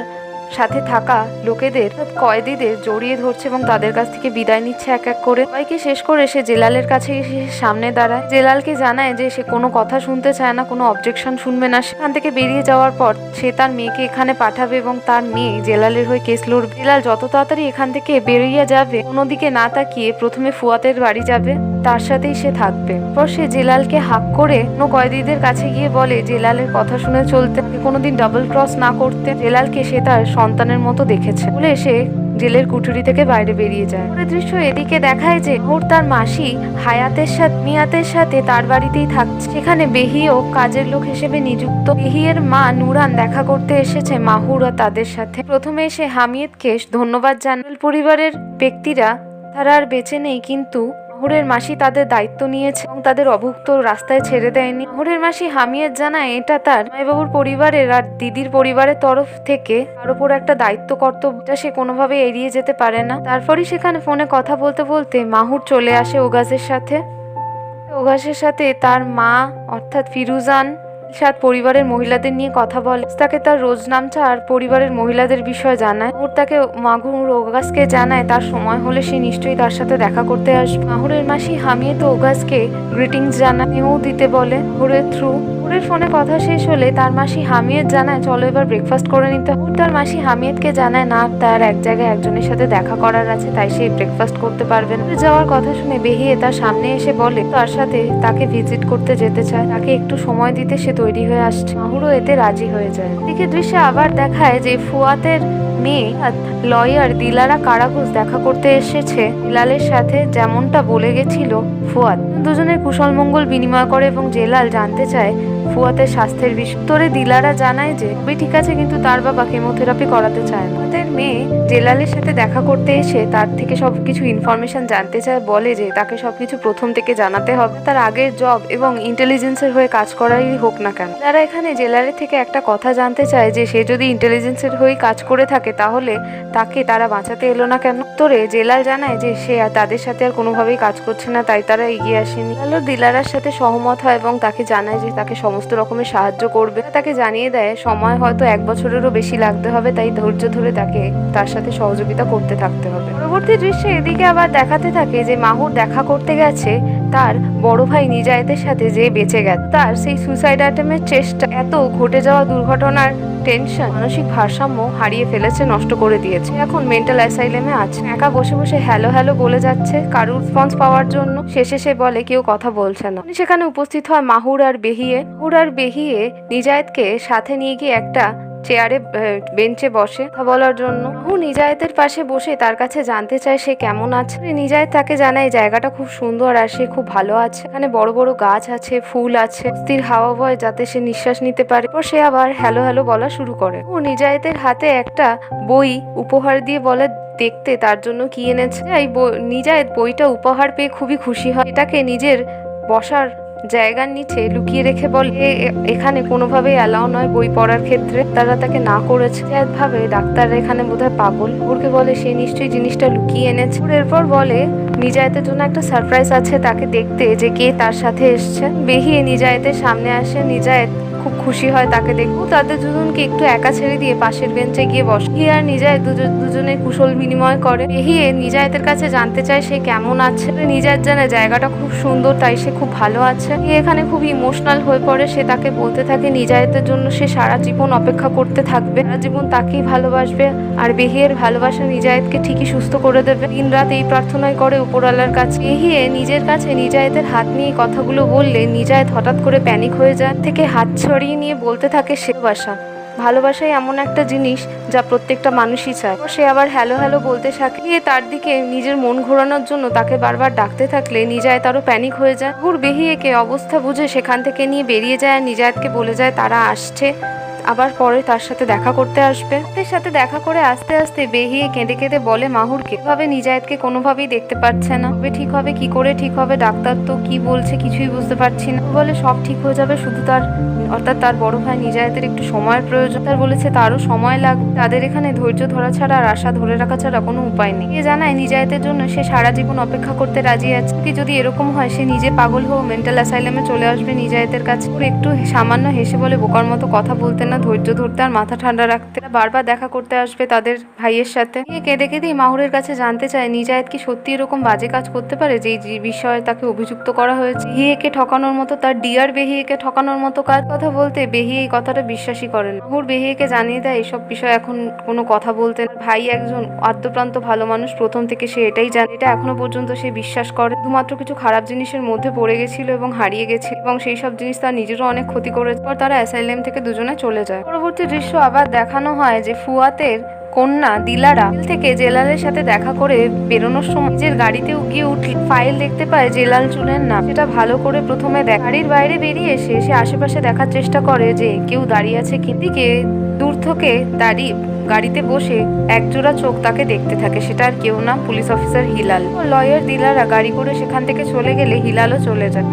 সাথে থাকা লোকেদের কয়েদিদের জড়িয়ে ধরছে এবং তাদের কাছ থেকে বিদায় নিচ্ছে এক এক করে। সবাইকে শেষ করে সে জেলালের কাছে এসে সামনে দাঁড়ায়। জেলালকে জানায় যে সে কোনো কথা শুনতে চায় না, কোনো অবজেকশন শুনবে না। সেখান থেকে বেরিয়ে যাওয়ার পর সে তার মেয়েকে এখানে পাঠাবে এবং তার মেয়ে জেলালের হয়ে কেস লড়বে। জেলাল যত তাড়াতাড়ি এখান থেকে বেরিয়ে যাবে অন্যদিকে না তাকিয়ে প্রথমে ফুয়াতের বাড়ি যাবে, তার সাথেই সে থাকবে। পর সে জেলালকে হাক করে কোনো কয়েদিদের কাছে গিয়ে বলে জেলালের কথা শুনে চলতে, কোনোদিন ডাবল ক্রস না করতে। জেলালকে সে তার সন্তানের মতো দেখেছে বলে সে জেলের কুঠুরি থেকে বাইরে বেরিয়ে যায়। পরের দৃশ্য এদিকে দেখায় যে ওর তার মাসি মিয়াতের সাথে তার বাড়িতেই থাকছে। সেখানে বেহিও কাজের লোক হিসেবে নিযুক্ত। বেহিয়ের মা নুরান দেখা করতে এসেছে মাহুর আর তাদের সাথে। প্রথমে এসে হামিদকে ধন্যবাদ জানাল। পরিবারের ব্যক্তিরা তারা আর বেঁচে নেই, কিন্তু মাহুরের মাসি তাদের দায়িত্ব নিয়েছে এবং তাদের অভুক্ত রাস্তায় ছেড়ে দেয়নি। মাহুরের মাসি হামিদ জানায় এটা তার মাইবাবুর পরিবারের আর দিদির পরিবারের তরফ থেকে তার উপর একটা দায়িত্ব কর্তব্যটা সে কোনোভাবে এড়িয়ে যেতে পারে না। তারপরই সেখানে ফোনে কথা বলতে বলতে মাহুর চলে আসে ওগাসের সাথে তার মা অর্থাৎ ফিরুজান সাত পরিবারের মহিলাদের নিয়ে কথা বলে। তাকে তার রোজনামচা আর পরিবারের মহিলাদের বিষয় জানায়। ওর তাকে মাহুর ওগাসকে জানায় তার সময় হলে সে নিশ্চয়ই তার সাথে দেখা করতে আসবে। মাহুরের মাসি হামিয়ে তো ওগাসকে গ্রিটিংস জানাতেও দিতে বলে মাহুরের থ্রু। মাহুরের ফোনে কথা শেষ হলে তার মাসি হামিদ জানায় চলো এবার ব্রেকফাস্ট করে নিতে। তার মাসি হামিদকে জানায় না তার এক জায়গায় একজনের সাথে দেখা করার আছে, তাই সে ব্রেকফাস্ট করতে পারবে না। যাওয়ার কথা শুনে বেহিয়ে তার সামনে এসে বলে তার সাথে তাকে ভিজিট করতে যেতে চায়, তাকে একটু সময় দিতে সে তৈরি হয়ে আসছে। মাহুরও এতে রাজি হয়ে যায়। এদিকে দৃশ্যে আবার দেখায় যে ফুয়াতের মেয়ে লয়ার দিলারা কারাগুজ দেখা করতে এসেছে জেলালের সাথে, যেমনটা বলে গেছিল ফুয়াদ। দুজনের কুশল মঙ্গল বিনিময় করে এবং জেলাল জানতে চায় ফুয়াতের স্বাস্থ্যের বিষয়। উত্তরে দিলারা জানায় যে সবই ঠিক আছে, কিন্তু তার বাবা কেমোথেরাপি করাতে চায় না। ফুয়াতের মেয়ে জেলালের সাথে দেখা করতে এসে তার থেকে সবকিছু ইনফরমেশন জানতে চায়, বলে যে তাকে সবকিছু প্রথম থেকে জানাতে হবে, তার আগের জব এবং ইন্টেলিজেন্সের হয়ে কাজ করাই হোক না কেন। তারা এখানে জেলালের থেকে একটা কথা জানতে চায় যে সে যদি ইন্টেলিজেন্সের হয়ে কাজ করে থাকে তাহলে তাকে তারা বাঁচাতে এলো না কেন। উত্তরে জেলাল জানায় যে সে আর তাদের সাথে আর কোনোভাবেই কাজ করছে না, তাই তারা এগিয়ে আসেনি। দিলারার সাথে সহমত হয় এবং তাকে জানায় যে তাকে সমস্ত রকমের সাহায্য করবে। তাকে জানিয়ে দেয় সময় হয়তো 1 বছরেরও বেশি লাগতে হবে, তাই ধৈর্য ধরে তাকে তার সাথে সহযোগিতা করতে থাকতে হবে। পরবর্তী দৃশ্যে এদিকে আবার দেখাতে থাকে যে মাহুর দেখা করতে গেছে তার বড় ভাই নিজায়েতের সাথে, যে বেঁচে গেছে। তার সেই সুইসাইড অ্যাটেম্পের চেষ্টা এত ঘটে যাওয়া দুর্ঘটনার টেনশন মানসিক ভারসাম্য হারিয়ে ফেলেছে, নষ্ট করে দিয়েছে। এখন মেন্টাল অ্যাসাইলেমে আছে। একা বসে বসে হ্যালো হ্যালো বলে যাচ্ছে কারুর রেসপন্স পাওয়ার জন্য। শেষে সে বলে কেউ কথা বলছে না। সেখানে উপস্থিত হয় মাহুর আর বেহিয়ে নিজায়েতকে সাথে নিয়ে গিয়ে একটা চেয়ারে বেঞ্চে বসে কথা বলার জন্য। মাহুর নিজায়েতের পাশে বসে তার কাছে জানতে চায় সে কেমন আছে। নিজায়েত তাকে জানায় জায়গাটা খুব সুন্দর আর সে খুব ভালো আছে। এখানে বড় বড় গাছ আছে, ফুল আছে, স্থির হাওয়া বয় যাতে সে নিঃশ্বাস নিতে পারে। সে আবার হ্যালো হ্যালো বলা শুরু করে। ও নিজায়েতের হাতে একটা বই উপহার দিয়ে বলে দেখতে তার জন্য কি এনেছে। নিজায়েত বইটা উপহার পেয়ে খুবই খুশি হয়। এটাকে নিজের বসার জায়গার নিচে লুকিয়ে রেখে বলে এখানে কোনোভাবেই অ্যালাউ নয় বই পড়ার ক্ষেত্রে। তারা তাকে না করেছে। ভাবে ডাক্তাররা এখানে বোধহয় পাগল। ওরকে বলে সে নিশ্চয়ই জিনিসটা লুকিয়ে এনেছে। এরপর বলে নিজায়েতের জন্য একটা সারপ্রাইজ আছে, তাকে দেখতে যে কে তার সাথে এসছে। বেহিয়ে নিজায়েতের সামনে আসে। নিজায়েত খুব খুশি হয় তাকে দেখবো। তাদের দুজনকে একটু একা ছেড়ে দিয়ে পাশের বেঞ্চে গিয়ে বসে। আর নিজায়েত দুজনের কুশল বিনিময় করে। বেহিয়ে নিজায়েতের কাছে জানতে চায় সে কেমন আছে। নিজায়েত জানে জায়গাটা খুব সুন্দর, তাই সে খুব ভালো আছে। এখানে খুব ইমোশনাল হয়ে পড়ে। সে তাকে বলতে থাকে নিজায়েতের জন্য সে সারা জীবন অপেক্ষা করতে থাকবে, সারা জীবন তাকেই ভালোবাসবে, আর বেহিয়ের ভালোবাসা নিজায়েতকে ঠিকই সুস্থ করে দেবে। দিনরাত এই প্রার্থনাই করে উপরওয়ালার কাছে। বেহিয়ে নিজের কাছে নিজায়েতের হাত নিয়ে কথাগুলো বললে নিজায়েত হঠাৎ করে প্যানিক হয়ে যায়। থেকে হাত ছড়িয়ে নিয়ে বলতে থাকে সে ভালোবাসাই এমন একটা জিনিস যা প্রত্যেকটা মানুষই চায়। সে আবার হ্যালো হ্যালো বলতে থাকে। তার দিকে নিজের মন ঘোরানোর জন্য তাকে বারবার ডাকতে থাকলে নিজায়েত আরো প্যানিক হয়ে যায়। বেহিয়েকে অবস্থা বুঝে সেখান থেকে নিয়ে বেরিয়ে যায় আর নিজায়েতকে বলে যায় তারা আসছে, আবার পরে তার সাথে দেখা করতে আসবে। তাদের সাথে দেখা করে আস্তে আস্তে বেহিয়ে কেঁদে কেঁদে বলে মাহুরকে এভাবে নিজায়েতকে কোনোভাবেই দেখতে পাচ্ছে না। ঠিক হবে কি করে ঠিক হবে, ডাক্তার তো কি বলছে কিছুই বুঝতে পারছি না। বলে সব ঠিক হয়ে যাবে, শুধু তার বড় ভাই নিজায়েতের একটু সময়ের প্রয়োজন। তার বলেছে তারও সময় লাগবে। তাদের এখানে ধৈর্য ধরা ছাড়া আর আশা ধরে রাখা ছাড়া কোনো উপায় নেই। এ জানায় নিজায়েতের জন্য সে সারা জীবন অপেক্ষা করতে রাজি আছে। কি যদি এরকম হয় সে নিজে পাগল হয়ে মেন্টাল অ্যাসাইলামে চলে আসবে নিজায়েতের কাছে। একটু সামান্য হেসে বলে বোকার মতো কথা বলতে না ধৈর্য ধরতে আর মাথা ঠান্ডা রাখতে। বারবার দেখা করতে আসবে তাদের ভাইয়ের সাথে। কেঁদে কেঁদেই মাহুরের কাছে জানতে চায় নিজায়েত কি সত্যি এরকম বাজে কাজ করতে পারে যে বিষয়ে তাকে অভিযুক্ত করা হয়েছে। বেহিয়েকে ঠকানোর মতো, তার ডিয়ার বেহিয়েকে ঠকানোর মতো কাজ। কথা বলতে বেহিয়ে এই কথাটা বিশ্বাসই করেন। মাহুর বেহিয়েকে জানিয়ে দেয় এসব বিষয়ে এখন কোনো কথা বলতে না। ভাই একজন আদ্যপ্রান্ত ভালো মানুষ, প্রথম থেকে সে এটাই জানে। এটা এখনো পর্যন্ত সে বিশ্বাস করে। শুধুমাত্র কিছু খারাপ জিনিসের মধ্যে পড়ে গেছিল এবং হারিয়ে গেছিল এবং সেই সব জিনিস তার নিজেরও অনেক ক্ষতি করেছে। পর তারা অ্যাসাইলেম থেকে দুজনে চলে যায়। পরবর্তী দৃশ্য আবার দেখানো হয় যে ফুয়াতের কন্যা দিলারা থেকে জেলালের সাথে দেখা করে বেরোনোর সময় নিজের গাড়িতে গিয়ে উঠে ফাইল দেখতে পায় জেলাল চুনের নাম। সেটা ভালো করে প্রথমে গাড়ির বাইরে বেরিয়ে এসে সে আশেপাশে দেখার চেষ্টা করে যে কেউ দাঁড়িয়ে আছে কিদিকে। দূর থেকে দাঁড়িয়ে গাড়িতে বসে একজোড়া চোখ তাকে দেখতে থাকে। সেটা আর কেউ না, police officer Hilal. Lawyer Dilara গাড়ি করে সেখান থেকে চলে গেলে হিলালও চলে যায়।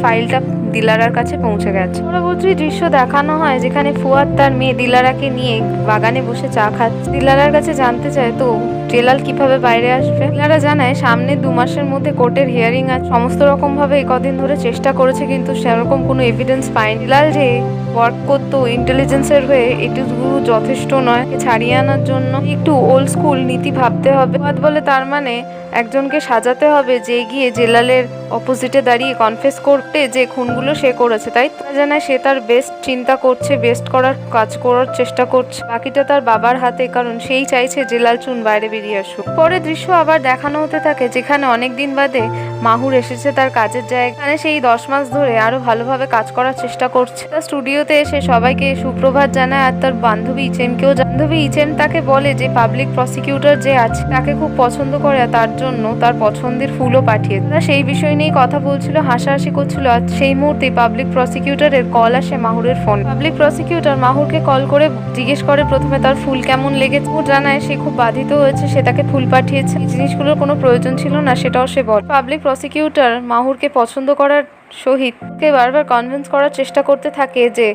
ফাইলটা দিলারার কাছে পৌঁছে গেছে। পরবর্তী দৃশ্য দেখানো হয় যেখানে ফুয়াদ তার মেয়ে দিলারাকে নিয়ে বাগানে বসে চা খাচ্ছে। দিলারার কাছে জানতে চায় তো জেলাল কিভাবে বাইরে আসবে। দিলারা জানায় সামনে 2 মাসের মধ্যে কোর্টের হিয়ারিং আছে। সমস্ত রকম ভাবে কদিন ধরে চেষ্টা করেছে কিন্তু সেরকম কোনো এভিডেন্স পায়নি। দিলাল যে ওয়ার্ক করতো ইন্টেলিজেন্সের হয়ে এটুকু যথেষ্ট নয়। ছাড়িয়ে আনার জন্য একটু ওল্ড স্কুল নীতি ভাবতে হবে। বলে তার মানে একজনকে সাজাতে হবে যে গিয়ে জেলালের অপোজিটে দাঁড়িয়ে কনফেস করতে যে খুনগুলো সে করেছে। তাই জানায় সে তার বেস্ট চিন্তা করছে, বেস্ট করার কাজ করার চেষ্টা করছে। বাকিটা তার বাবার হাতে, কারণ সেই চাইছে জেলাল চুন বাইরে বেরিয়ে আসুক। পরে দৃশ্য আবার দেখানো হতে থাকে যেখানে অনেকদিন বাদে মাহুর এসেছে তার কাজের জায়গায়। সেই 10 মাস ধরে আরো ভালোভাবে কাজ করার চেষ্টা করছে। তার স্টুডিওতে এসে সবাইকে সুপ্রভাত জানায় আর তার বান্ধবী ইচেমকেও। বান্ধবী ইচেম তাকে বলে যে পাবলিক প্রসিকিউটর যে আছে তাকে খুব পছন্দ করে, তার জন্য তার পছন্দের ফুলও পাঠিয়ে। তারা সেই বিষয় নিয়ে কথা বলছিল, হাসাহাসি করছিল। আর সেই মুহূর্তে পাবলিক প্রসিকিউটরের কল আসে মাহুরের ফোন। পাবলিক প্রসিকিউটর মাহুরকে কল করে জিজ্ঞেস করে প্রথমে তার ফুল কেমন লেগেছে। ও জানায় সে খুব বাধিত হয়েছে, সে তাকে ফুল পাঠিয়েছে। এই জিনিসগুলোর কোনো প্রয়োজন ছিল না সেটাও সে বলে। পাবলিক প্রসিকিউটর মাহুরকে পছন্দ করার সহিতকে বারবার কনভিন্স করার চেষ্টা করতে থাকে যে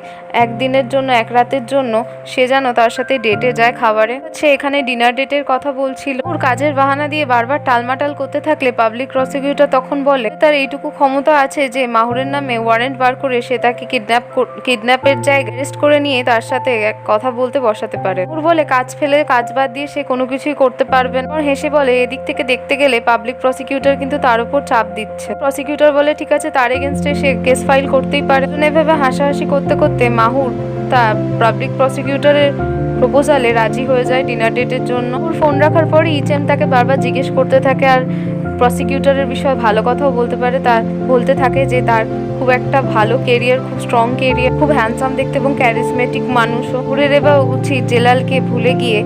একদিনের জন্য, এক রাতের জন্য সে যেন তার সাথে ডেটে যায় খাবারে। সে এখানে ডিনার ডেটের কথা বলছিল। ওর কাজের বাহানা দিয়ে বারবার টালমাটাল করতে থাকলে পাবলিক প্রসিকিউটর তখন বলে তার এইটুকু ক্ষমতা আছে যে মাহুরের নামে ওয়ারেন্ট বার করে সে তাকে কিডন্যাপের জায়গায় অ্যারেস্ট করে নিয়ে তার সাথে এক কথা বলতে বসাতে পারে। ওর বলে কাজ ফেলে কাজ বাদ দিয়ে সে কোনো কিছুই করতে পারবে না। ওর হেসে বলে এদিক থেকে দেখতে গেলে পাবলিক প্রসিকিউটর কিন্তু তার উপর চাপ দিচ্ছে। প্রসিকিউটর বলে ঠিক আছে, তার এগেনস্টে সে কেস ফাইল করতেই পারে। এভাবে হাসাহাসি করতে করতে মাহুর তার পাবলিক প্রসিকিউটরের প্রপোজালে রাজি হয়ে যায় ডিনার ডেটের জন্য। ওর ফোন রাখার পরে ইচেম তাকে বারবার জিজ্ঞেস করতে থাকে আর প্রসিকিউটরের বিষয়ে ভালো কথাও বলতে থাকে যে তার খুব একটা ভালো কেরিয়ার, খুব স্ট্রং কেরিয়ার, খুব হ্যান্ডসাম দেখতে এবং ক্যারিসমেটিক মানুষও। ঘুরে দেওয়া উচিত জেলালকে ভুলে গিয়ে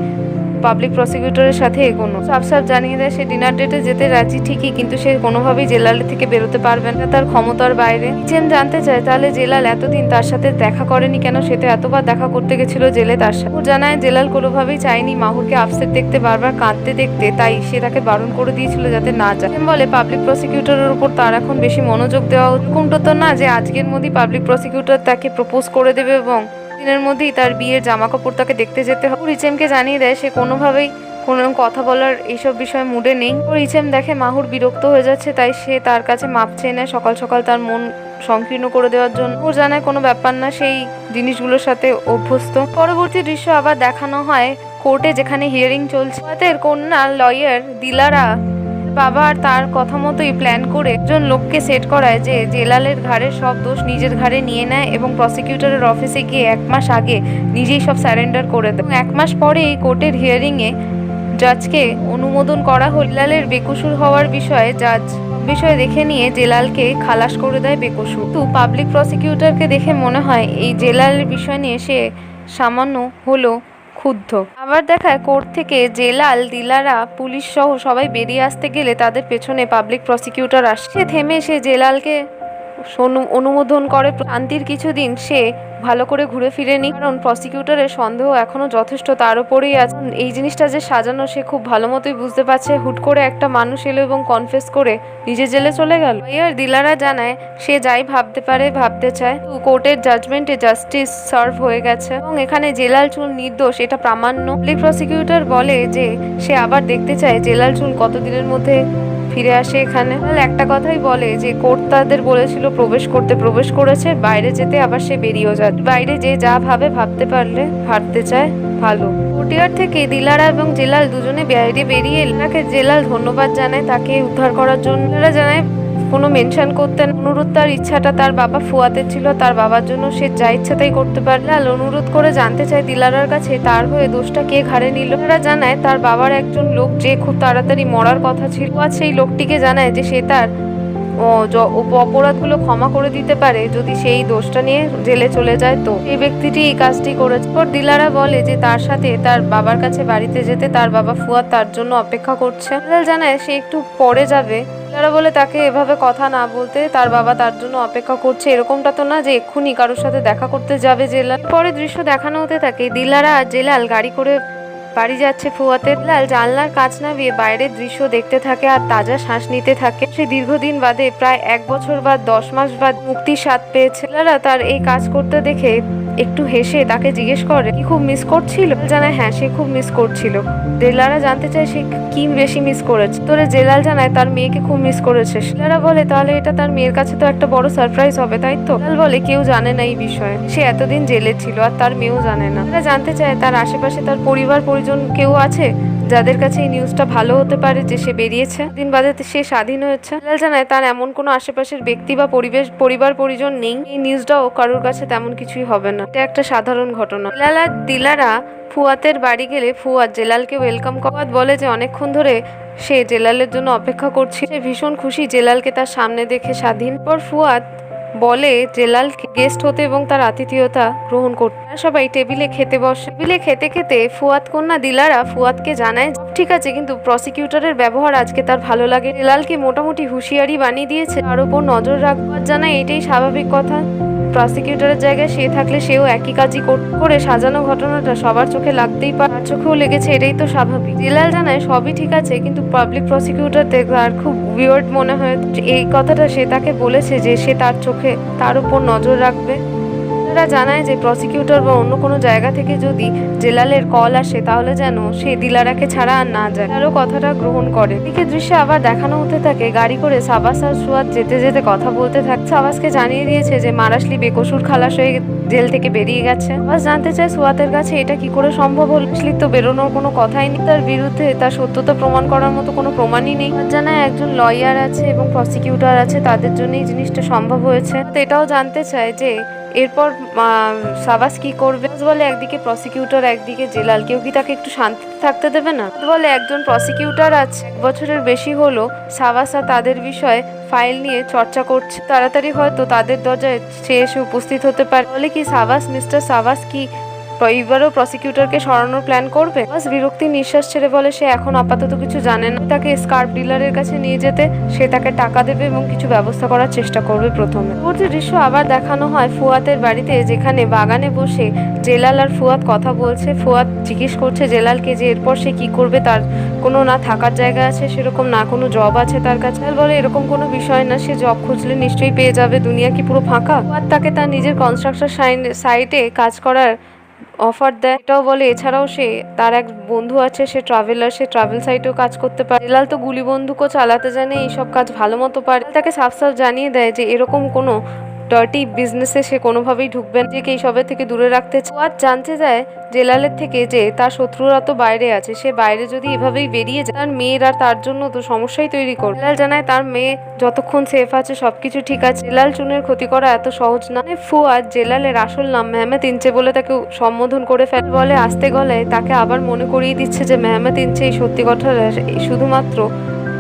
পাবলিক প্রসিকিউটরের সাথে এগোনো। সাফ জানিয়ে দেয় সে ডিনার ডেটে যেতে রাজি ঠিকই, কিন্তু সে কোনোভাবেই জেলালের থেকে বেরোতে পারবে না, তার ক্ষমতার বাইরে। ইচেম জানতে চায় তাহলে জেলাল এতদিন তার সাথে দেখা করেনি কেন, সে তো এতবার দেখা করতে গেছিল জেলে তার সাথে। ও জানায় জেলাল কোনোভাবেই চায়নি মাহুরকে আপসেট দেখতে, বারবার কাঁদতে দেখতে, তাই সে তাকে বারণ করে দিয়েছিল যাতে না যায়। বলে পাবলিক প্রসিকিউটরের উপর তার এখন বেশি মনোযোগ দেওয়া উচিত। তো না যে আজকের মধ্যেই পাবলিক প্রসিকিউটর তাকে প্রপোজ করে দেবে এবং দিনের মধ্যেই তার বিয়ের জামা কাপড় তাকে দেখতে যেতে হবে। ইচেমকে জানিয়ে দেয় সে কোনোভাবেই কোনো কথা বলার এইসব বিষয়ে মুডে নেই। ওর ইচেম দেখে মাহুর বিরক্ত হয়ে যাচ্ছে, তাই সে তার কাছে মাপ চেয়ে নেয় সকাল সকাল তার মন সংকীর্ণ করে দেওয়ার জন্য। ও জানায় কোনো ব্যাপার না, সেই জিনিসগুলোর সাথে অভ্যস্ত। পরবর্তী দৃশ্য আবার দেখানো হয় কোর্টে যেখানে হিয়ারিং চলছে। তাদের কন্যা লয়ার দিলারা বাবা আর তার কথা মতোই প্ল্যান করে একজন লোককে সেট করায় যে জেলালের ঘাড়ের সব দোষ নিজের ঘাড়ে নিয়ে নেয় এবং প্রসিকিউটরের অফিসে গিয়ে 1 মাস আগে নিজেই সব সারেন্ডার করে দেয়। 1 মাস পরে এই কোর্টের হিয়ারিংয়ে জাজকে অনুমোদন করা হল জেলালের বেকসুর হওয়ার বিষয়ে। জাজ বিষয়ে দেখে নিয়ে জেলালকে খালাস করে দেয় বেকসুর। কিন্তু পাবলিক প্রসিকিউটরকে দেখে মনে হয় এই জেলালের বিষয় নিয়ে সে সামান্য হলো ক্ষুব্ধ। আবার দেখায় কোর্ট থেকে জেলাল, দিলারা, পুলিশ সহ সবাই বেরিয়ে আসতে গেলে তাদের পেছনে পাবলিক প্রসিকিউটর আসে। থেমে সে জেলালকে অনুমোদন করে। শান্তির কিছুদিন সে ভালো করে ঘুরে ফিরেনি, কারণ প্রসিকিউটরের সন্দেহ এখনো যথেষ্ট তার উপরেই আছে। এই জিনিসটা যে সাজানো সে খুব ভালো মতোই বুঝতে পারছে। হুট করে একটা মানুষ এলো এবং কনফেস করে নিজে জেলে চলে গেল। আর দিলারা জানায় সে যাই ভাবতে পারে ভাবতে চায়, কোর্টের জাজমেন্টে জাস্টিস সার্ভ হয়ে গেছে এবং এখানে জেলাল চুল নির্দোষ এটা প্রামাণ্য। পাবলিক প্রসিকিউটর বলে যে সে আবার দেখতে চায় জেলাল চুল কতদিনের মধ্যে ফিরে আসে এখানে। একটা কথাই বলে যে কর্তাদের বলেছিল প্রবেশ করেছে, বাইরে যেতে আবার সে বেরিয়েও যায়। বাইরে যে যা ভাবতে পারলে ভাবতে চায় ভালো। কোর্টিয়ার থেকে দিলারা এবং জেলাল দুজনে বাইরে বেরিয়ে তাকে জেলাল ধন্যবাদ জানায় তাকে উদ্ধার করার জন্য। জানায় কোনো মেনশন করতেন অনুরোধ, তার ইচ্ছাটা তার বাবা ফুয়াতের ছিল, তার বাবার জন্য সে যা ইচ্ছা তাই করতে পারলে। আর অনুরোধ করে জানতে চায় দিলারার কাছে তার হয়ে দোষটা কে ঘাড়ে নিল। তারা জানায় তার বাবার একজন লোক যে খুব তাড়াতাড়ি মরার কথা ছিল, আর সেই লোকটিকে জানায় যে সে তার অপরাধগুলো ক্ষমা করে দিতে পারে যদি সেই দোষটা নিয়ে জেলে চলে যায়। তো এই ব্যক্তিটি এই কাজটি করেছে। পর দিলারা বলে যে তার সাথে তার বাবার কাছে বাড়িতে যেতে তার বাবা ফুয়াদ তার জন্য অপেক্ষা করছে। জানায় সে একটু পরে যাবে। দিলারা বলে তাকে এভাবে কথা না বলতে, তার বাবা তার জন্য অপেক্ষা করছে এরকমটা তো না যে এক্ষুনি কারোর সাথে দেখা করতে যাবে জেলাল। পরে দৃশ্য দেখানো হতে থাকে দিলারা আর জেলাল গাড়ি করে বাড়ি যাচ্ছে ফুয়াতের। লাল জানলার কাঁচ নামিয়ে বাইরের দৃশ্য দেখতে থাকে আর তাজা শ্বাস নিতে থাকে। সে দীর্ঘদিন বাদে প্রায় 1 বছর বা 10 মাস বাদ মুক্তির স্বাদ পেয়েছে। লালা তার এই কাজ করতে দেখে একটু হেসে তাকে জিজ্ঞেস করে কি খুব মিস করছিল। জানায় হ্যাঁ সে খুব মিস করছিল। জেলারা জানতে চায় সে কি বেশি মিস করেছে। তোরে জেলাল জানায় তার মেয়েকে খুব মিস করেছে। লালা বলে তাহলে এটা তার মেয়ের কাছে তো একটা বড় সারপ্রাইজ হবে তাই তো। লাল বলে কেউ জানে না এই বিষয়ে, সে এতদিন জেলে ছিল আর তার মেয়েও জানে না। তারা জানতে চায় তার আশেপাশে তার পরিজন কেউ আছে যাদের কাছে এই নিউজটা ভালো হতে পারে যে সে বেরিয়েছে, দিন বাদে সে স্বাধীন হয়েছে। লাল জানায় তার এমন কোনো আশেপাশের ব্যক্তি বা পরিবার পরিজন নেই। এই নিউজটাও কারোর কাছে তেমন কিছুই হবে না, এটা একটা সাধারণ ঘটনা। দিলারা ফুয়াতের বাড়ি গেলে ফুয়াদ জেলালকে ওয়েলকাম করে, বলে যে অনেকক্ষণ ধরে সে জেলালের জন্য অপেক্ষা করছে। সে ভীষণ খুশি জেলালকে তার সামনে দেখে স্বাধীন। পর ফুয়াদ বলে জেলালকে গেস্ট হতে এবং তার আতিথেয়তা গ্রহণ করতে। সবাই টেবিলে খেতে বসে। টেবিলে খেতে খেতে ফুয়াদ কন্যা দিলারা ফুয়াদকে জানায় ঠিক আছে কিন্তু প্রসিকিউটরের ব্যবহার আজকে তার ভালো লাগে। জেলালকে মোটামুটি হুঁশিয়ারি বানিয়ে দিয়েছে, তার উপর নজর রাখবার জানায় এটাই স্বাভাবিক কথা। প্রসিকিউটরের জায়গায় সে থাকলে সেও একই কাজই করে সাজানো ঘটনাটা সবার চোখে লাগতেই পারে, তার চোখেও লেগেছে, এটাই তো স্বাভাবিক। জেলাল জানায় সবই ঠিক আছে কিন্তু পাবলিক প্রসিকিউটর তার খুব উইয়ার্ড মনে হয় এই কথাটা সে তাকে বলেছে যে সে তার চোখে তার উপর নজর রাখবে। তারা জানায় যে প্রসিকিউটর বা অন্য কোনো জায়গা থেকে যদি জেলালের কল আসে তাহলে যেন সে দিলারাকে ছাড়া আর না যায়, তারও কথাটা গ্রহণ করে। এদিকে দৃশ্যে আবার দেখানো হতে থাকে গাড়ি করে সাবাস আর সুয়াদ যেতে যেতে কথা বলতে থাকে। সাবাসকে জানিয়ে দিয়েছে যে মারাশলি বেকসুর খালাস হয়ে জেল থেকে বেরিয়ে গেছে। সাবাস জানতে চায় সুয়াতের কাছে এটা কি করে সম্ভব হলো। মারাশলির তো বেরোনোর কোনো কথাই নেই, তার বিরুদ্ধে তার সত্যতা প্রমাণ করার মতো কোনো প্রমাণই নেই। জানায় একজন লয়ার আছে এবং প্রসিকিউটর আছে, তাদের জন্য এই জিনিসটা সম্ভব হয়েছে। তো এটাও জানতে চায় যে এরপর সাবাস কি করবে। বলে একদিকে প্রসিকিউটর একদিকে জেলাল, কেউ কি তাকে একটু শান্তিতে থাকতে দেবে না। বলে একজন প্রসিকিউটর আছে 1 বছরের বেশি হলো সাবাস আর তাদের বিষয়ে ফাইল নিয়ে চর্চা করছে, তাড়াতাড়ি হয়তো তাদের দরজায় সে এসে উপস্থিত হতে পারে। বলে কি সাবাস মিস্টার সাবাস কি এবারও প্রসিকিউটরকে সরানোর প্ল্যান করবে। বাস বিরক্তি নিঃশ্বাস ছেড়ে বলে সে এখন আপাতত কিছু জানে না। তাকে স্কার্প ডিলারের কাছে নিয়ে যেতে সে তাকে টাকা দেবে এবং কিছু ব্যবস্থা করার চেষ্টা করবে প্রথমে। পরবর্তী দৃশ্য আবার দেখানো হয় ফুয়াতের বাড়িতে, যেখানে বাগানে বসে জেলাল আর ফুয়াদ কথা বলছে। ফুয়াদ জিজ্ঞেস করছে জেলালকে যে এরপর সে কি করবে, তার কোনো না থাকার জায়গা আছে সেরকম, না কোনো জব আছে তার কাছে। বলে এরকম কোনো বিষয় না, সে জব খুঁজলে নিশ্চয়ই পেয়ে যাবে, দুনিয়া কি পুরো ফাঁকা। ফুয়াদ তাকে তার নিজের কনস্ট্রাকশন সাইটে কাজ করার অফার দেয়। এটাও বলে এছাড়াও সে তার এক বন্ধু আছে, সে ট্রাভেলার, সে ট্রাভেল সাইটেও কাজ করতে পারে। জেলাল তো গুলি বন্দুকও চালাতে জানে, এইসব কাজ ভালো মতো পারে। তাকে সাফ জানিয়ে দেয় যে এরকম কোনো ডার্টি বিজনেসে সে কোনোভাবেই ঢুকবে না, যে এই সবের থেকে দূরে রাখতে চায়। ফুয়াদ জানতে চায় জেলালের থেকে যে তার শত্রুরা তো বাইরে আছে, সে বাইরে যদি এভাবেই বেরিয়ে যায় তার মেয়ের আর তার জন্য তো সমস্যাই তৈরি করবে। জেলাল জানায় তার মেয়ে যতক্ষণ সেফ আছে সবকিছু ঠিক আছে, জেলাল চুনের ক্ষতি করা এত সহজ না। ফুয়াদ জেলালের আসল নাম মেহমেদ ইনচে বলে তাকে সম্বোধন করে ফেলে। বলে আস্তে গলায় তাকে আবার মনে করিয়ে দিচ্ছে যে মেহমেদ ইনচে এই সত্যি কথাটা শুধুমাত্র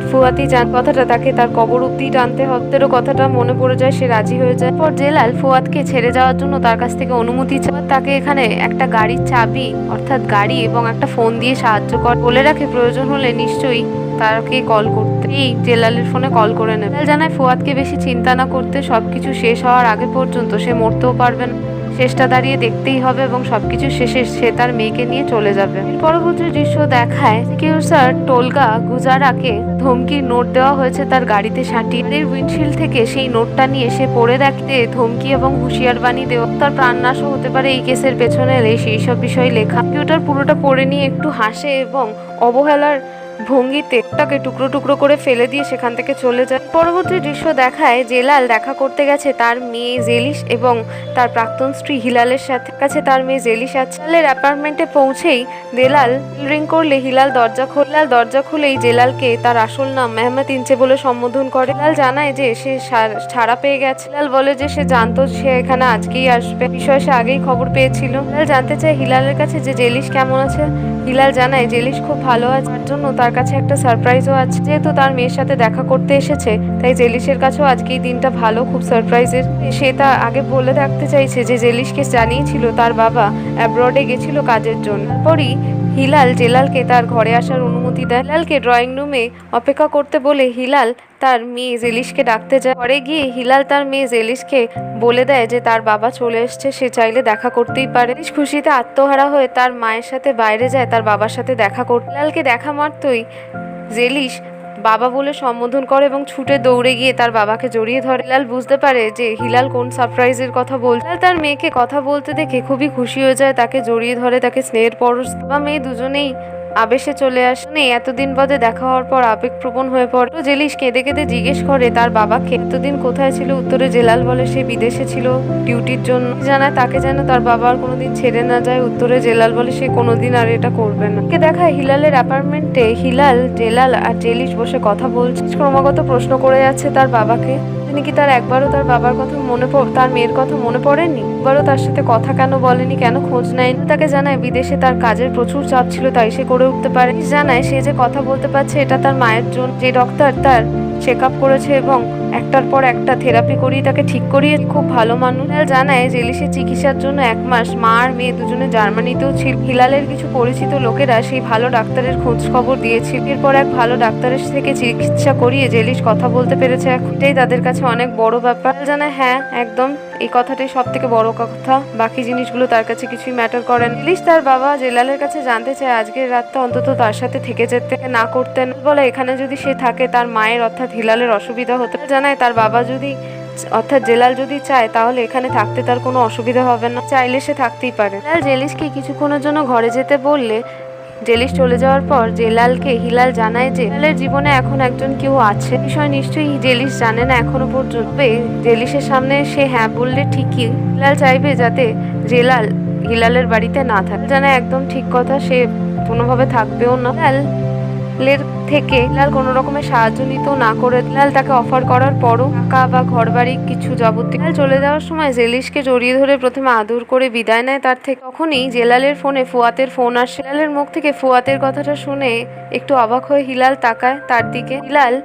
ফুয়াতি জান, কথাটা তাকে তার কবর অব্দি টানতে হবে। কথাটা মনে পড়ে যায়, সে রাজি হয়ে যায়। পর জেলাল ফুয়াদকে ছেড়ে যাওয়ার জন্য তার কাছ থেকে অনুমতি চায়। তাকে এখানে একটা গাড়ির চাবি অর্থাৎ গাড়ি এবং একটা ফোন দিয়ে সাহায্য করে, বলে রাখে প্রয়োজন হলে নিশ্চয়ই তাকে কল করতে। এই জেলালের ফোনে কল করে নেবে। জানায় ফুয়াদকে বেশি চিন্তা না করতে, সবকিছু শেষ হওয়ার আগে পর্যন্ত সে মরতেও পারবে না, শেষটা দাঁড়িয়ে দেখতেই হবে এবং সবকিছু শেষে সে তার মেয়েকে নিয়ে চলে যাবে। পরবর্তী দৃশ্য দেখায় সিকিউরিটি টোলগা গুজারাকে ধমকির নোট দেওয়া হয়েছে তার গাড়িতে সাঁটিয়ে। উইন্ডশিল্ড থেকে সেই নোটটা নিয়ে সে পড়ে দেখতে ধমকি এবং হুঁশিয়ার বাণী দেওয়া তার প্রাণনাশও হতে পারে এই কেসের পেছনে সেই সব বিষয় লেখা। সিকিউরিটি পুরোটা পড়ে নিয়ে একটু হাসে এবং অবহেলার ভঙ্গিতে তাকে টুকরো টুকরো করে ফেলে দিয়ে সেখান থেকে চলে যায়। পরবর্তী দৃশ্য দেখায় জেলাল দেখা করতে গেছে তার মেয়ে জেলিশ এবং তার প্রাক্তন স্ত্রী হিলালের সাথে। কাছে তার মেয়ে জেলিশ আছে। হিলালের অ্যাপার্টমেন্টে পৌঁছেই জেলাল রিং করলে হিলাল দরজা খুলেই জেলালকে তার আসল নাম মেহমেদ ইনচে বলে সম্বোধন করে। হিলাল জানায় যে সে ছাড়া পেয়ে গেছে। হিলাল বলে যে সে জানতো সে এখানে আজকেই আসবে, বিষয়ে সে আগেই খবর পেয়েছিল। হিলাল জানতে চায় হিলালের কাছে যে জেলিশ কেমন আছে। হিলাল জানায় জেলিশ খুব ভালো আছে, তার জন্য তার কাছে একটা সারপ্রাইজও আছে। যেহেতু তার মেয়ের সাথে দেখা করতে এসেছে তাই জেলিশের কাছেও আজকেই দিনটা ভালো, খুব সারপ্রাইজের। সে তা আগে বলে রাখতে চাইছে যে জেলিশকে জানিয়েছিল তার বাবা অ্যাব্রডে গেছিল কাজের জন্য। পরই হিলাল জেলালকে তার ঘরে আসার অনুমতি দেয়। হিলালকে ড্রয়িং রুমে অপেক্ষা করতে বলে হিলাল তার মেয়ে জেলিশকে ডাকতে যায়। ঘরে গিয়ে হিলাল তার মেয়ে জেলিশকে বলে দেয় যে তার বাবা চলে এসছে, সে চাইলে দেখা করতেই পারে। খুশিতে আত্মহারা হয়ে তার মায়ের সাথে বাইরে যায় তার বাবার সাথে দেখা করতে। হিলালকে দেখা মাত্রই জেলিশ বাবা বলে সম্বোধন করে এবং ছুটে দৌড়ে গিয়ে তার বাবাকে জড়িয়ে ধরে। হিলাল বুঝতে পারে যে হিলাল কোন সারপ্রাইজের কথা বলছে। হিলাল তার মেয়েকে কথা বলতে দেখে খুবই খুশি হয়ে যায়, তাকে জড়িয়ে ধরে, তাকে স্নেহের পরশ। বাবা মেয়ে দুজনেই আবেশে চলে আসে। এতদিন বাদে দেখা হওয়ার পর আবেগপ্রবণ হয়ে পড়ে। জেলিশ কেঁদে কেঁদে জিজ্ঞেস করে তার বাবাকে এতদিন কোথায় ছিল। উত্তরে জেলাল বলে সে বিদেশে ছিল ডিউটির জন্য। জানায় তাকে যেন তার বাবা আর কোনোদিন ছেড়ে না যায়। উত্তরে জেলাল বলে সে কোনোদিন আর এটা করবে না। দেখায় হিলালের অ্যাপার্টমেন্টে হিলাল, জেলাল আর জেলিশ বসে কথা বলছে। ক্রমাগত প্রশ্ন করে যাচ্ছে তার বাবাকে, তিনি কি তার একবারও তার বাবার কথা তার মেয়ের কথা মনে পড়েনি? একবারও তার সাথে কথা কেন বলেনি, কেন খোঁজ নেয়নি? তাকে জানায় বিদেশে তার কাজের প্রচুর চাপ ছিল তাই সে করে উঠতে পারে। জানায় সে যে কথা বলতে পারছে এটা তার মায়ের জন্য, যে ডক্টর তার চেক আপ করেছে এবং একটার পর একটা থেরাপি করিয়ে তাকে ঠিক করিয়ে খুব ভালো মানুষ। জানায় জেলিশের চিকিৎসার জন্য 1 মাস মা আর মেয়ে দুজনে জার্মানিতেও ছিল। হিলালের কিছু পরিচিত লোকেরা সেই ভালো ডাক্তারের খোঁজ খবর দিয়েছিল। এরপর এক ভালো ডাক্তারের থেকে চিকিৎসা করিয়ে জেলিশ কথা বলতে পেরেছে। এটাই তাদের কাছে অনেক বড় ব্যাপার। জানায় হ্যাঁ একদম, এই কথাটাই সব থেকে বড় কথা, বাকি জিনিসগুলো তার কাছে কিছুই ম্যাটার করে না। জেলিশ তার বাবা জেলালের কাছে জানতে চায় আজকের রাতটা অন্তত তার সাথে থেকে যেতে না করতেন। বলে এখানে যদি সে থাকে তার মায়ের অর্থাৎ হিলালের অসুবিধা হতে। জানায় তার বাবা যদি অর্থাৎ জেলাল যদি চায় তাহলে এখানে থাকতে তার কোনো অসুবিধা হবে না, চাইলে সে থাকতেই পারে। জেলাল জেলিশকে কিছুক্ষণের জন্য ঘরে যেতে বললে জেলিশ চলে যাওয়ার পর জেলালকে হিলাল জানায় যে হিলালের জীবনে এখন একজন কেউ আছে। বিষয় নিশ্চয়ই জেলিশ জানে না এখনো পর্যন্ত। জেলিশের সামনে সে হ্যাঁ বললে ঠিকই হিলাল চাইবে যাতে জেলাল হিলালের বাড়িতে না থাকে। জানায় একদম ঠিক কথা, সে কোনোভাবে থাকবেও না। হিলালের থেকে হিলাল কোনো রকমের সাহায্য নিতেও না করে। হিলাল তাকে অফার করার পরও টাকা বা ঘর বাড়ি কিছু যাবতীয়। হিলাল চলে যাওয়ার সময় জেলিশকে জড়িয়ে ধরে প্রথমে আদর করে বিদায় নেয় তার থেকে। তখনই জেলালের ফোনে ফুয়াতের ফোন আসে। হিলালের মুখ থেকে ফুয়াতের কথাটা শুনে একটু অবাক হয়ে হিলাল তাকায় তার দিকে। হিলাল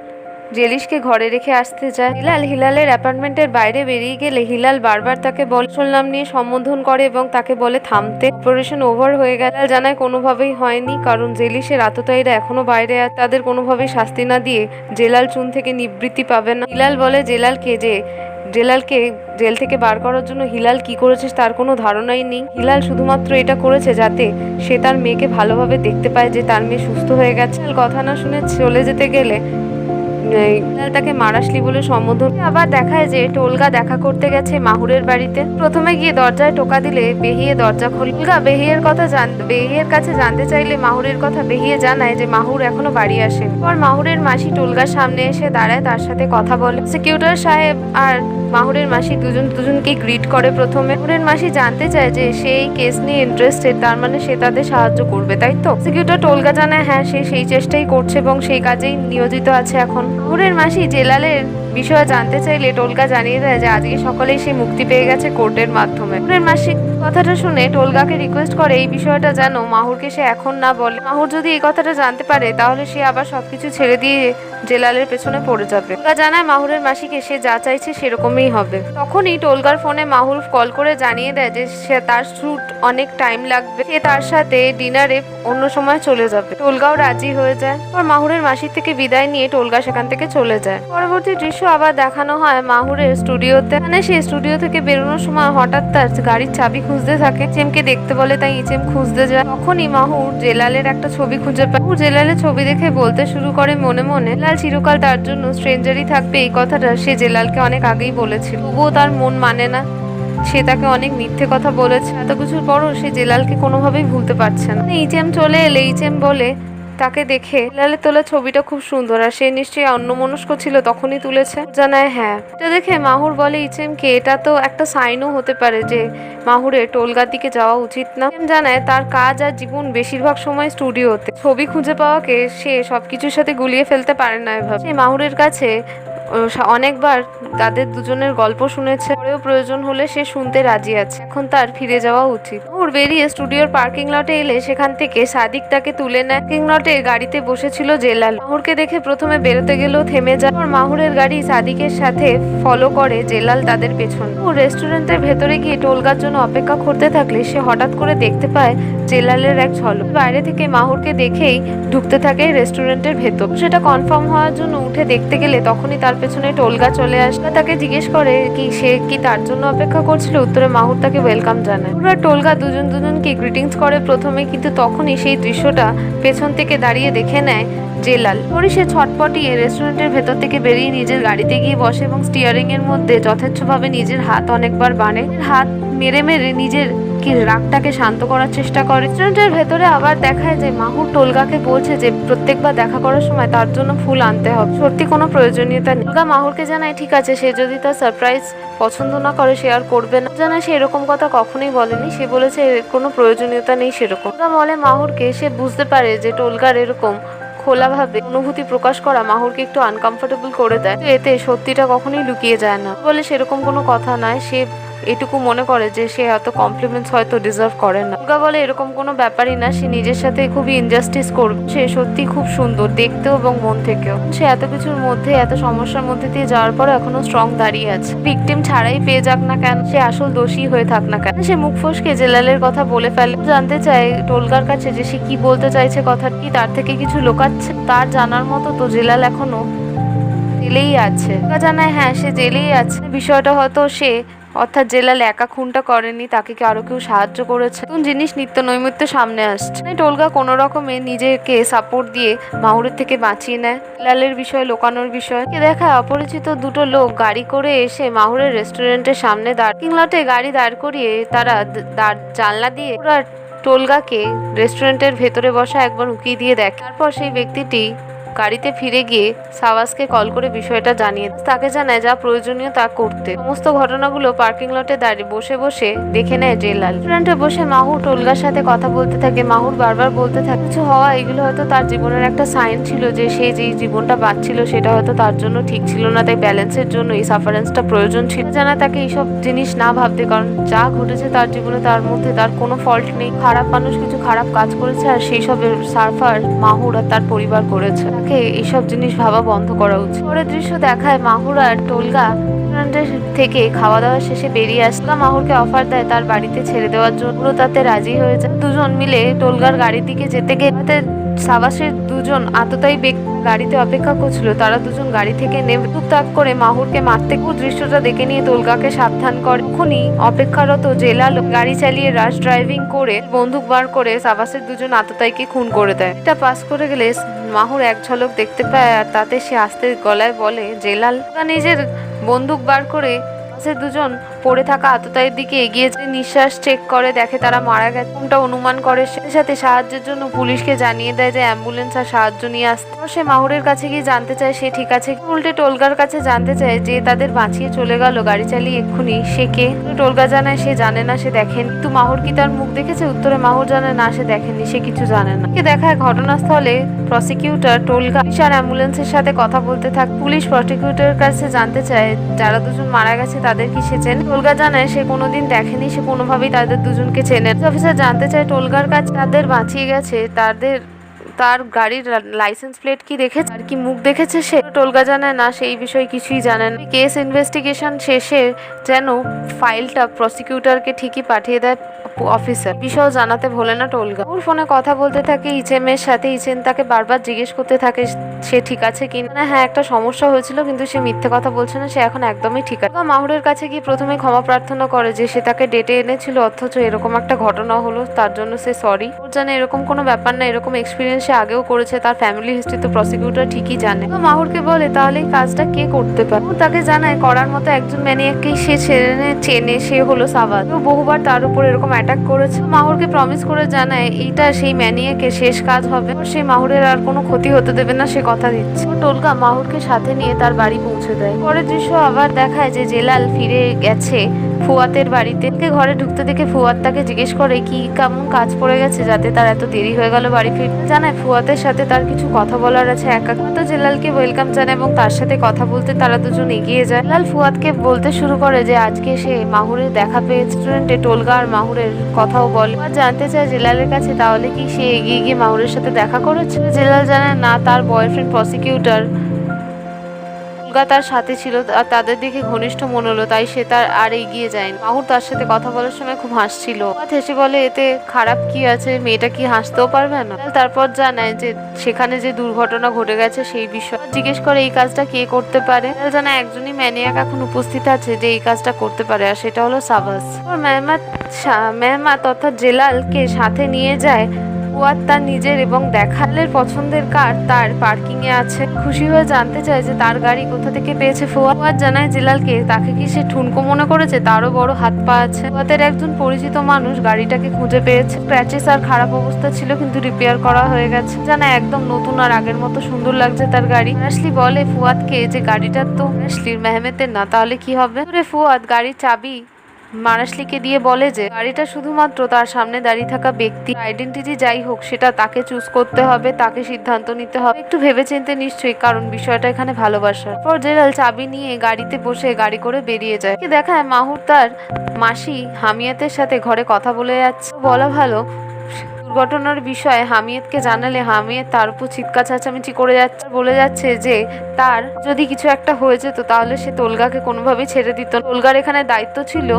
জেলিশকে ঘরে রেখে আসতে যায়। হিলালের অ্যাপার্টমেন্টের বাইরে বেরিয়ে গেলে হিলাল বারবার তাকে শুনলাম নিয়ে সম্বোধন করে এবং তাকে বলে থামতে। অপারেশন ওভার হয়ে গেল। হিলাল জানায় কোনোভাবেই হয়নি, কারণ জেলিশের আততায়ীরা এখনো বাইরে আছে, তাদের কোনোভাবেই শাস্তি না দিয়ে জেলাল চুন থেকে নিবৃত্তি পাবে না। হিলাল বলে জেলালকে জেল থেকে বার করার জন্য হিলাল কি করেছে তার কোনো ধারণাই নেই। হিলাল শুধুমাত্র এটা করেছে যাতে সে তার মেয়েকে ভালোভাবে দেখতে পায়, যে তার মেয়ে সুস্থ হয়ে গেছে। কথা না শুনে চলে যেতে গেলে হিলাল তাকে মারাশলি বলে সম্বোধন। আবার দেখায় যে টোলগা দেখা করতে গেছে মাহুরের বাড়িতে। প্রথমে গিয়ে দরজায় টোকা দিলে বেহিয়ে দরজা খোলে। টোলগা বেহিয়ের কাছে জানতে চাইলে মাহুরের কথা বেহিয়ে জানায় যে মাহুর এখনো বাড়ি আসেনি। পর মাহুরের মাসি টোলগার সামনে এসে দাঁড়ায়, তার সাথে কথা বলে। সিকিউরিটি সাহেব আর মাহুরের মাসি দুজনকে গ্রিট করে। প্রথমে মাহুরের মাসি জানতে চায় যে সে এই কেস নিয়ে ইন্টারেস্টেড, তার মানে সে তাদের সাহায্য করবে, তাই তো? সিকিউরিটি টোলগা জানায় হ্যাঁ সে সেই চেষ্টাই করছে এবং সেই কাজেই নিয়োজিত আছে এখন। মাহুরের মাসি জেলালের বিষয়ে জানতে চাইলে টোলগা জানিয়ে দেয় যে আজকে সকালেই সে মুক্তি পেয়ে গেছে কোর্টের মাধ্যমে। মাহুরের মাসি কথাটা শুনে টোলগাকে রিকোয়েস্ট করে এই বিষয়টা যেন মাহুরকে সে এখন না বলে। মাহুর যদি এই কথাটা জানতে পারে তাহলে সে আবার সবকিছু ছেড়ে দিয়ে জেলালের পেছনে পড়ে যাবে। টোলগা জানায় মাহুরের মাসিকে সে যা চাইছে সেরকমই হবে। তখনই টোলগার ফোনে মাহুর কল করে জানিয়ে দেয় যে সে তার শুট অনেক টাইম লাগবে, সে তার সাথে ডিনারে অন্য সময় চলে যাবে। টোলগাও রাজি হয়ে যায়। পর মাহুরের মাসির থেকে বিদায় নিয়ে টোলগা সেখান থেকে চলে যায়। পরবর্তী দৃশ্য আবার দেখানো হয় মাহুরের স্টুডিওতে। সে স্টুডিও থেকে বেরোনোর সময় হঠাৎ তার গাড়ির চাবি খুঁজতে থাকে। ইচেমকে দেখতে বলে, তাই ইচেম খুঁজতে যায়। তখনই মাহুর জেলালের একটা ছবি খুঁজে পায়। মাহুর জেলালের ছবি দেখে বলতে শুরু করে মনে মনে জেলাল চিরকাল তার জন্য স্ট্রেঞ্জারই থাকবে। এই কথাটা সে জেলালকে অনেক আগেই বলেছিল, তবুও তার মন মানে না। সে তাকে অনেক মিথ্যে কথা বলেছে। এত কিছুর পরও সে জেলালকে কোনোভাবেই ভুলতে পারছে না। ইচেম চলে এলে ইচেম বলে তাকে দেখে জেলালের তোলা ছবিটা খুব সুন্দর, আর সে নিশ্চয়ই অন্যমনস্ক ছিল তখনই তুলেছে। জানায় হ্যাঁ। এটা দেখে মাহুর বলে ইচেমকে এটা তো একটা সাইনও হতে পারে যে মাহুরের টোলগার দিকে যাওয়া উচিত না। ইচেম জানায় তার কাজ আর জীবন বেশিরভাগ সময় স্টুডিওতে, ছবি খুঁজে পাওয়াকে সে সবকিছুর সাথে গুলিয়ে ফেলতে পারে না এভাবে। সে মাহুরের কাছে অনেকবার তাদের দুজনের গল্প শুনেছে, পরেও প্রয়োজন হলে সে শুনতে রাজি আছে। এখন তার ফিরে যাওয়া উচিত। মাহুর বেরিয়ে স্টুডিওর পার্কিং লটে এলে সেখান থেকে সাদিক তাকে তুলে নেয়। পার্কিং লটে গাড়িতে বসেছিল জেলাল। মাহুরকে দেখে প্রথমে বেরোতে গেলেও থেমে যায়। মাহুরের গাড়ি সাদিকের সাথে ফলো করে জেলাল তাদের পেছন। রেস্টুরেন্টের ভেতরে গিয়ে টোলগার জন্য অপেক্ষা করতে থাকলে সে হঠাৎ করে দেখতে পায় জেলালের এক ঝলক। বাইরে থেকে মাহুরকে দেখেই ঢুকতে থাকে রেস্টুরেন্টের ভেতর। সেটা কনফার্ম হওয়ার জন্য উঠে দেখতে গেলে তখনই তার পেছনে টোলগা চলে আসে। তাকে জিজ্ঞেস করে কি সে কি তার জন্য অপেক্ষা করছিল। উত্তরে মাহুর তাকে ওয়েলকাম জানায়। পুরো টোলগা দুজনকে গ্রিটিংস করে প্রথমে, কিন্তু তখনই সেই দৃশ্যটা পেছন থেকে দাঁড়িয়ে দেখে নেয় জেলাল। পরে সে ছটপটিয়ে রেস্টুরেন্টের ভেতর থেকে বেরিয়ে নিজের গাড়িতে গিয়ে বসে এবং স্টিয়ারিং এর মধ্যে যথেচ্ছভাবে নিজের হাত অনেকবার বাড়ে। হাত মেরে মেরে নিজের কি রাগটাকে শান্ত করার চেষ্টা করে। রেস্টুরেন্টের ভেতরে আবার দেখায় যে মাহুর টোলগাকে বলছে যে প্রত্যেকবার দেখা করার সময় তার জন্য ফুল আনতে হবে, সত্যি কোনো প্রয়োজনীয়তা নেই। টোলগা মাহুরকে জানায় ঠিক আছে, সে যদি তার সারপ্রাইজ পছন্দ না করে সে আর করবে না। জানায় সে এরকম কথা কখনোই বলেনি, সে বলেছে কোনো প্রয়োজনীয়তা নেই সেরকম। টোলগা বলে মাহুরকে সে বুঝতে পারে যে টোলগার এরকম খোলাভাবে অনুভূতি প্রকাশ করা মাহুরকে একটু আনকমফোর্টেবল করে দেয়, এতে সত্যিটা কখনোই লুকিয়ে যায় না। বলে সেরকম কোনো কথা নয়, সে এটুকু মনে করে যে সে এত কমপ্লিমেন্টস হয়তো ডিজার্ভ করে না। দুর্গা বলে এরকম কোনো ব্যাপারই না, সে নিজের সাথে খুবই ইনজাস্টিস করবে। সে সত্যি খুব সুন্দর দেখতেও এবং মন থেকেও। সে এত কিছুর মধ্যে এত সমস্যার মধ্যে দিয়ে যাওয়ার পর এখনো স্ট্রং দাঁড়িয়ে আছে। ভিকটিম ছাড়াই পেয়ে যাক না কেন, সে আসল দোষী হয়ে থাক না কেন। সে মুখ ফসকে জেলালের কথা বলে ফেলে। জানতে চায় টোলগার কাছে যে সে কি বলতে চাইছে, কথা কি তার থেকে কিছু লোকাচ্ছে। তার জানার মতো তো জেলাল এখনো জেলেই আছে। জানায় হ্যাঁ সে জেলেই আছে, বিষয়টা হয়তো সে অর্থাৎ জেলাল একা খুনটা করেনি, তাকে কি আরো কেউ সাহায্য করেছে। নতুন জিনিস নিত্য নৈমিত্য সামনে আসছে। টোলগা কোনো রকমে নিজেকে সাপোর্ট দিয়ে মাহুরের থেকে বাঁচিয়ে নেয় জেলালের বিষয় লোকানোর বিষয়। দেখায় অপরিচিত দুটো লোক গাড়ি করে এসে মাহুরের রেস্টুরেন্টের সামনে পার্কিং লটে গাড়ি দাঁড় করিয়ে তারা জানলা দিয়ে পুরো টোলগাকে রেস্টুরেন্টের ভেতরে বসা একবার উকিয়ে দিয়ে দেখে। তারপর সেই ব্যক্তিটি গাড়িতে ফিরে গিয়ে সাওয়াসকে কল করে বিষয়টা জানিয়ে তাকে জানায় যা প্রয়োজনীয় তা করতে। সমস্ত ঘটনাগুলো পার্কিং লটে দাঁড়িয়ে বসে বসে দেখে নেয় জেলাল। রেস্টুরেন্টে বসে মাহুর টোলগার সাথে কথা বলতে থাকে। মাহুর বারবার বলতে থাকে কিছু হওয়া এগুলো হয়তো তার জীবনের একটা সাইন ছিল, যে সে যেই জীবনটা বাঁচছিল সেটা হয়তো তার জন্য ঠিক ছিল না, তাই ব্যালেন্সের জন্য এই সাফারেন্সটা প্রয়োজন ছিল। জানা তাকে এইসব জিনিস না ভাবতে, কারণ যা ঘটেছে তার জীবনে তার মধ্যে তার কোনো ফল্ট নেই। খারাপ মানুষ কিছু খারাপ কাজ করেছে আর সেই সবের সার্ফার মাহুর আর তার পরিবার করেছে। তাকে এইসব জিনিস ভাবা বন্ধ করা উচিত। পরের দৃশ্য দেখায় মাহুর আর টোলগা থেকে খাওয়া দাওয়া শেষে বেরিয়ে আসলো। মাহুরকে অফার দেয় তার বাড়িতে ছেড়ে দেওয়ার জন্য, তাতে রাজি হয়ে যায়। দুজন মিলে টোলগার গাড়ির দিকে যেতে গেলে সাবাসের দুজন আততায়ী গাড়িতে অপেক্ষা করছিল। তারা দুজন গাড়ি থেকে নেমে টুকটাক করে মাহুরকে মারতে দৃশ্যটা দেখে নিয়ে টোলগাকে সাবধান করে। এখনই অপেক্ষারত জেলাল গাড়ি চালিয়ে রাশ ড্রাইভিং করে বন্দুক বার করে সাবাসের দুজন আততায়ীকে খুন করে দেয়। এটা পাস করে গেলে মাহুর এক ঝলক দেখতে পায়, আর তাতে সে আস্তে গলায় বলে জেলাল। নিজের বন্দুক বার করে সে দুজন পড়ে থাকা আততায়ীর দিকে এগিয়ে নিঃশ্বাস চেক করে, দেখে তারা মারা গেছে। কোনটা অনুমান করে সাথে সাথে সাহায্যের জন্য পুলিশকে জানিয়ে দেয় যে অ্যাম্বুলেন্স আর সাহায্য নিয়ে আসতে। সে মাহুরের কাছে গিয়ে জানতে চায় সে ঠিক আছে। উল্টে টোলগার কাছে জানতে চায় যে তাদের বাঁচিয়ে চলে গেল গাড়ি চালিয়ে এক্ষুনি সে কে। টোলগা জানায় সে জানে না, সে দেখেনি। কিন্তু মাহুর কি তার মুখ দেখেছে? উত্তরে মাহুর জানায় না, সে দেখেনি, সে কিছু জানে না। দেখায় ঘটনাস্থলে প্রসিকিউটর টোলগা আর অ্যাম্বুলেন্সের সাথে কথা বলতে থাকে। পুলিশ প্রসিকিউটরের কাছে জানতে চায় যারা দুজন মারা গেছে তাদের কি সে চেনে। টোলগা জানায় সে কোনোদিন দেখেনি, সে কোনোভাবেই তাদের দুজনকে চেনে। অফিসার জানতে চায় টোলগার কাছে তাদের বাঁচিয়ে গেছে তার গাড়ির লাইসেন্স প্লেট কি দেখেছে আর কি মুখ দেখেছে সে। টোলগা জানায় না, সেই বিষয়ে কিছুই জানেন। কেস ইনভেস্টিগেশন শেষে যেন ফাইলটা প্রসিকিউটরকে ঠিকই পাঠিয়ে দেয় অফিসার। বিষয় জানাতে ভোলে না টোলগা। ওর ফোনে কথা বলতে থাকে ইচেমের সাথে। ইচেন তাকে বারবার জিজ্ঞেস করতে থাকে সে ঠিক আছে কিনা। হ্যাঁ একটা সমস্যা হয়েছিল, কিন্তু সে মিথ্যে কথা বলছে না, সে এখন একদমই ঠিক আছে। মাহুরের কাছে গিয়ে প্রথমে ক্ষমা প্রার্থনা করে যে সে তাকে ডেটে এনেছিল অথচ এরকম একটা ঘটনা হলো, তার জন্য সে সরি। ওর জানে এরকম কোনো ব্যাপার না, এরকম এক্সপিরিয়েন্স সে আগেও করেছে, তার ফ্যামিলি হিস্ট্রি তো প্রসিকিউটর ঠিকই জানে। তো মাহুরকে বলে তাহলে এই কাজটা কে করতে পারে। তাকে জানায় করার মতো একজন ম্যানিয়াককেই সে চেনে, সে হলো সাবাস। তো বহুবার তার উপর এরকম অ্যাটাক করেছে। মাহুরকে প্রমিস করে জানায় এইটা সেই ম্যানিয়াকের শেষ কাজ হবে, সে মাহুরের আর কোনো ক্ষতি হতে দেবে না, সে কথা দিচ্ছে। টোলগা মাহুরকে সাথে নিয়ে তার বাড়ি পৌঁছে দেয়। পরের দৃশ্য আবার দেখায় যে জেলাল ফিরে গেছে ফুয়াতের বাড়িতে। ঘরে ঢুকতে দেখে ফুয়াত তাকে জিজ্ঞেস করে কি কেমন কাজ পড়ে গেছে যাতে তার এত দেরি হয়ে গেল বাড়ি ফিরতে। জানায় ফুয়াতের সাথে তার কিছু কথা বলার আছে। একা তো জেলালকে ওয়েলকাম জানায় এবং তার সাথে কথা বলতে তারা দুজন এগিয়ে যায়। জেলাল ফুয়াতকে বলতে শুরু করে যে আজকে সে মাহুরের দেখা পেয়ে রেস্টুরেন্টে টোলগা আর মাহুরের কথাও বলে। জানতে চায় জেলালের কাছে তাহলে কি সে এগিয়ে গিয়ে মাহুরের সাথে দেখা করেছে। জেলাল জানায় না, তার বয়ফ্রেন্ড প্রসিকিউটর টোলগা তার সাথে ছিল আর তাদের দেখে ঘনিষ্ঠ মনে হলো, তাই সে তার আর এগিয়ে যায়নি। মাহুর তার সাথে কথা বলার সময় খুব হাসছিল। হেসে বলে এতে খারাপ কি আছে, মেয়েটা কি হাসতেও পারবে না। তারপর জানায় যে সেখানে যে দুর্ঘটনা ঘটে গেছে সেই বিষয়ে জিজ্ঞেস করে এই কাজটা কে করতে পারে। জানায় একজনই ম্যানিয়াক এখন উপস্থিত আছে যে এই কাজটা করতে পারে, আর সেটা হলো সাবাস। মেহমাত অর্থাৎ জেলালকে সাথে নিয়ে যায়। ফুয়াদ তার নিজের এবং দেখালের পছন্দের কার তার পার্কিং এ আছে। খুশি হয়ে জানতে চায় যে তার গাড়ি কোথা থেকে পেয়েছে। ফুয়াদ জানায় জেলালকে তাকে কি সে ঠুনকো মনে করেছে, তারও বড় হাত পা আছে। ফুয়াদের একজন পরিচিত মানুষ গাড়িটাকে খুঁজে পেয়েছে। স্ক্র্যাচেস আর খারাপ অবস্থা ছিল কিন্তু রিপেয়ার করা হয়ে গেছে। জানায় একদম নতুন আর আগের মতো সুন্দর লাগছে তার গাড়ি। আসলি বলে ফুয়াদকে যে গাড়িটা তো আসলির মেহমেতের না, তাহলে কি হবে। ফুয়াদ গাড়ির চাবি মারাশলিকে দিয়ে বলে যে গাড়িটা শুধুমাত্র তার সামনে দাঁড়িয়ে থাকা ব্যক্তি আইডেন্টিটি যাই হোক সেটা তাকে চুজ করতে হবে, তাকে সিদ্ধান্ত নিতে হবে, একটু ভেবেচিন্তে নিশ্চয়ই, কারণ বিষয়টা এখানে ভালোবাসা। পর জেলাল চাবি নিয়ে গাড়িতে বসে গাড়ি করে বেরিয়ে যায়। দেখায় মাহুর তার মাসি হামিয়াতের সাথে ঘরে কথা বলে যাচ্ছে। বলা ভালো দুর্ঘটনার বিষয়ে হামিয়াতকে জানালে হামিয়াত তার উপর চিৎকার চেঁচামেচি করে যাচ্ছে, বলে যাচ্ছে যে তার যদি কিছু একটা হয়ে যেত তাহলে সে টোলগাকে কোনোভাবেই ছেড়ে দিত। টোলগার এখানে দায়িত্ব ছিল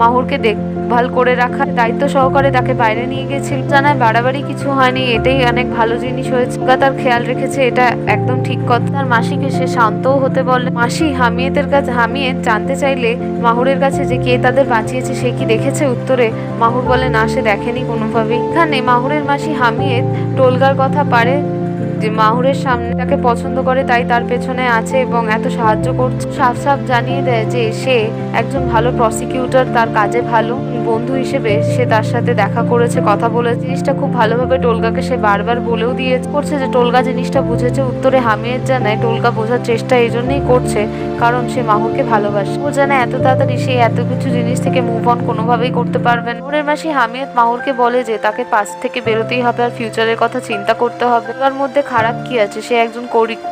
মাহুরকে দেখভাল করে রাখার, দায়িত্ব সহকারে তাকে বাইরে নিয়ে গেছিল। জানায় বাড়াবাড়ি কিছু হয়নি, এটাই অনেক ভালো জিনিস হয়েছে। তার খেয়াল রেখেছে, এটা একদম ঠিক কথা। তার মাসিকে সে শান্তও হতে বলে। মাসি হামিয়াতের কাছে হামিয়াত জানতে চাইলে মাহুরের কাছে যে কে তাদের বাঁচিয়েছে সে কি দেখেছে, উত্তরে মাহুর বলে না, সে দেখেনি কোনোভাবেই। এখানে মাহুরের মাসি হামিয়াত টোলগার কথা পারে যে মাহুরের সামনে তাকে পছন্দ করে, তাই তার পেছনে আছে এবং এত সাহায্য করছে। সাফ সাফ জানিয়ে দেয় যে সে একজন ভালো প্রসিকিউটর, তার কাজে ভালো। বন্ধু হিসেবে সে তার সাথে দেখা করেছে, কথা বলেছে। জিনিসটা খুব ভালোভাবে টোলগাকে সে বারবার বলেও দিয়ে করছে যে টোলগা জিনিসটা বুঝেছে। উত্তরে হামিয়াত জানায় টোলগা বোঝার চেষ্টা এই জন্যই করছে কারণ সে মাহুরকে ভালোবাসে। ও জানে এত তাড়াতাড়ি সে এত কিছু জিনিস থেকে মুভ অন কোনোভাবেই করতে পারবে না। মাহুরের মাসি হামিয়াত মাহুরকে বলে যে তাকে পাস থেকে বেরোতেই হবে আর ফিউচারের কথা চিন্তা করতে হবে। তার মধ্যে খারাপ কি আছে, সে একজন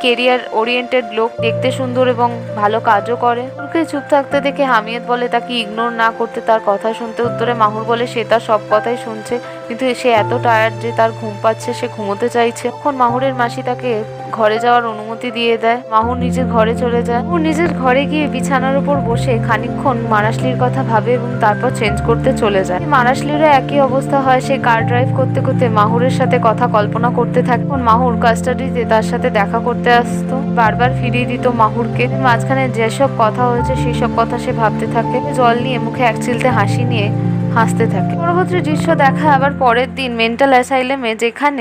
কেরিয়ার ওরিয়েন্টেড লোক, দেখতে সুন্দর এবং ভালো কাজও করে। ওকে চুপ থাকতে দেখে হামিয়াত বলে তাকে ইগনোর না করতে, তার কথা শুনতে। উত্তরে মাহুর বলে সে তার সব কথাই শুনছে কিন্তু সে এত টায়ার্ড যে তার ঘুম পাচ্ছে, সে ঘুমোতে চাইছে। তখন মাহুরের মাসি তাকে ঘরে যাওয়ার অনুমতি দিয়ে দেয়। মাহুর নিজের ঘরে চলে যায়। ও নিজের ঘরে গিয়ে বিছানার উপর বসে খানিকক্ষণ মারাশলির কথা ভাবে এবং তারপর চেঞ্জ করতে চলে যায়। মারাশলিরও একই অবস্থা হয়, সে কার ড্রাইভ করতে করতে মাহুরের সাথে কথা কল্পনা করতে থাকে। মাহুর কাস্টাডিতে তার সাথে দেখা করতে আসতো, বারবার ফিরিয়ে দিত মাহুরকে। মাঝখানে যেসব কথা হয়েছে সেই সব কথা সে ভাবতে থাকে। জল নিয়ে মুখে এক চিলতে হাসি নিয়ে হাসতে থাকে। পরবর্তী দৃশ্য দেখা আবার পরের দিন মেন্টাল অ্যাসাইলেমে, যেখানে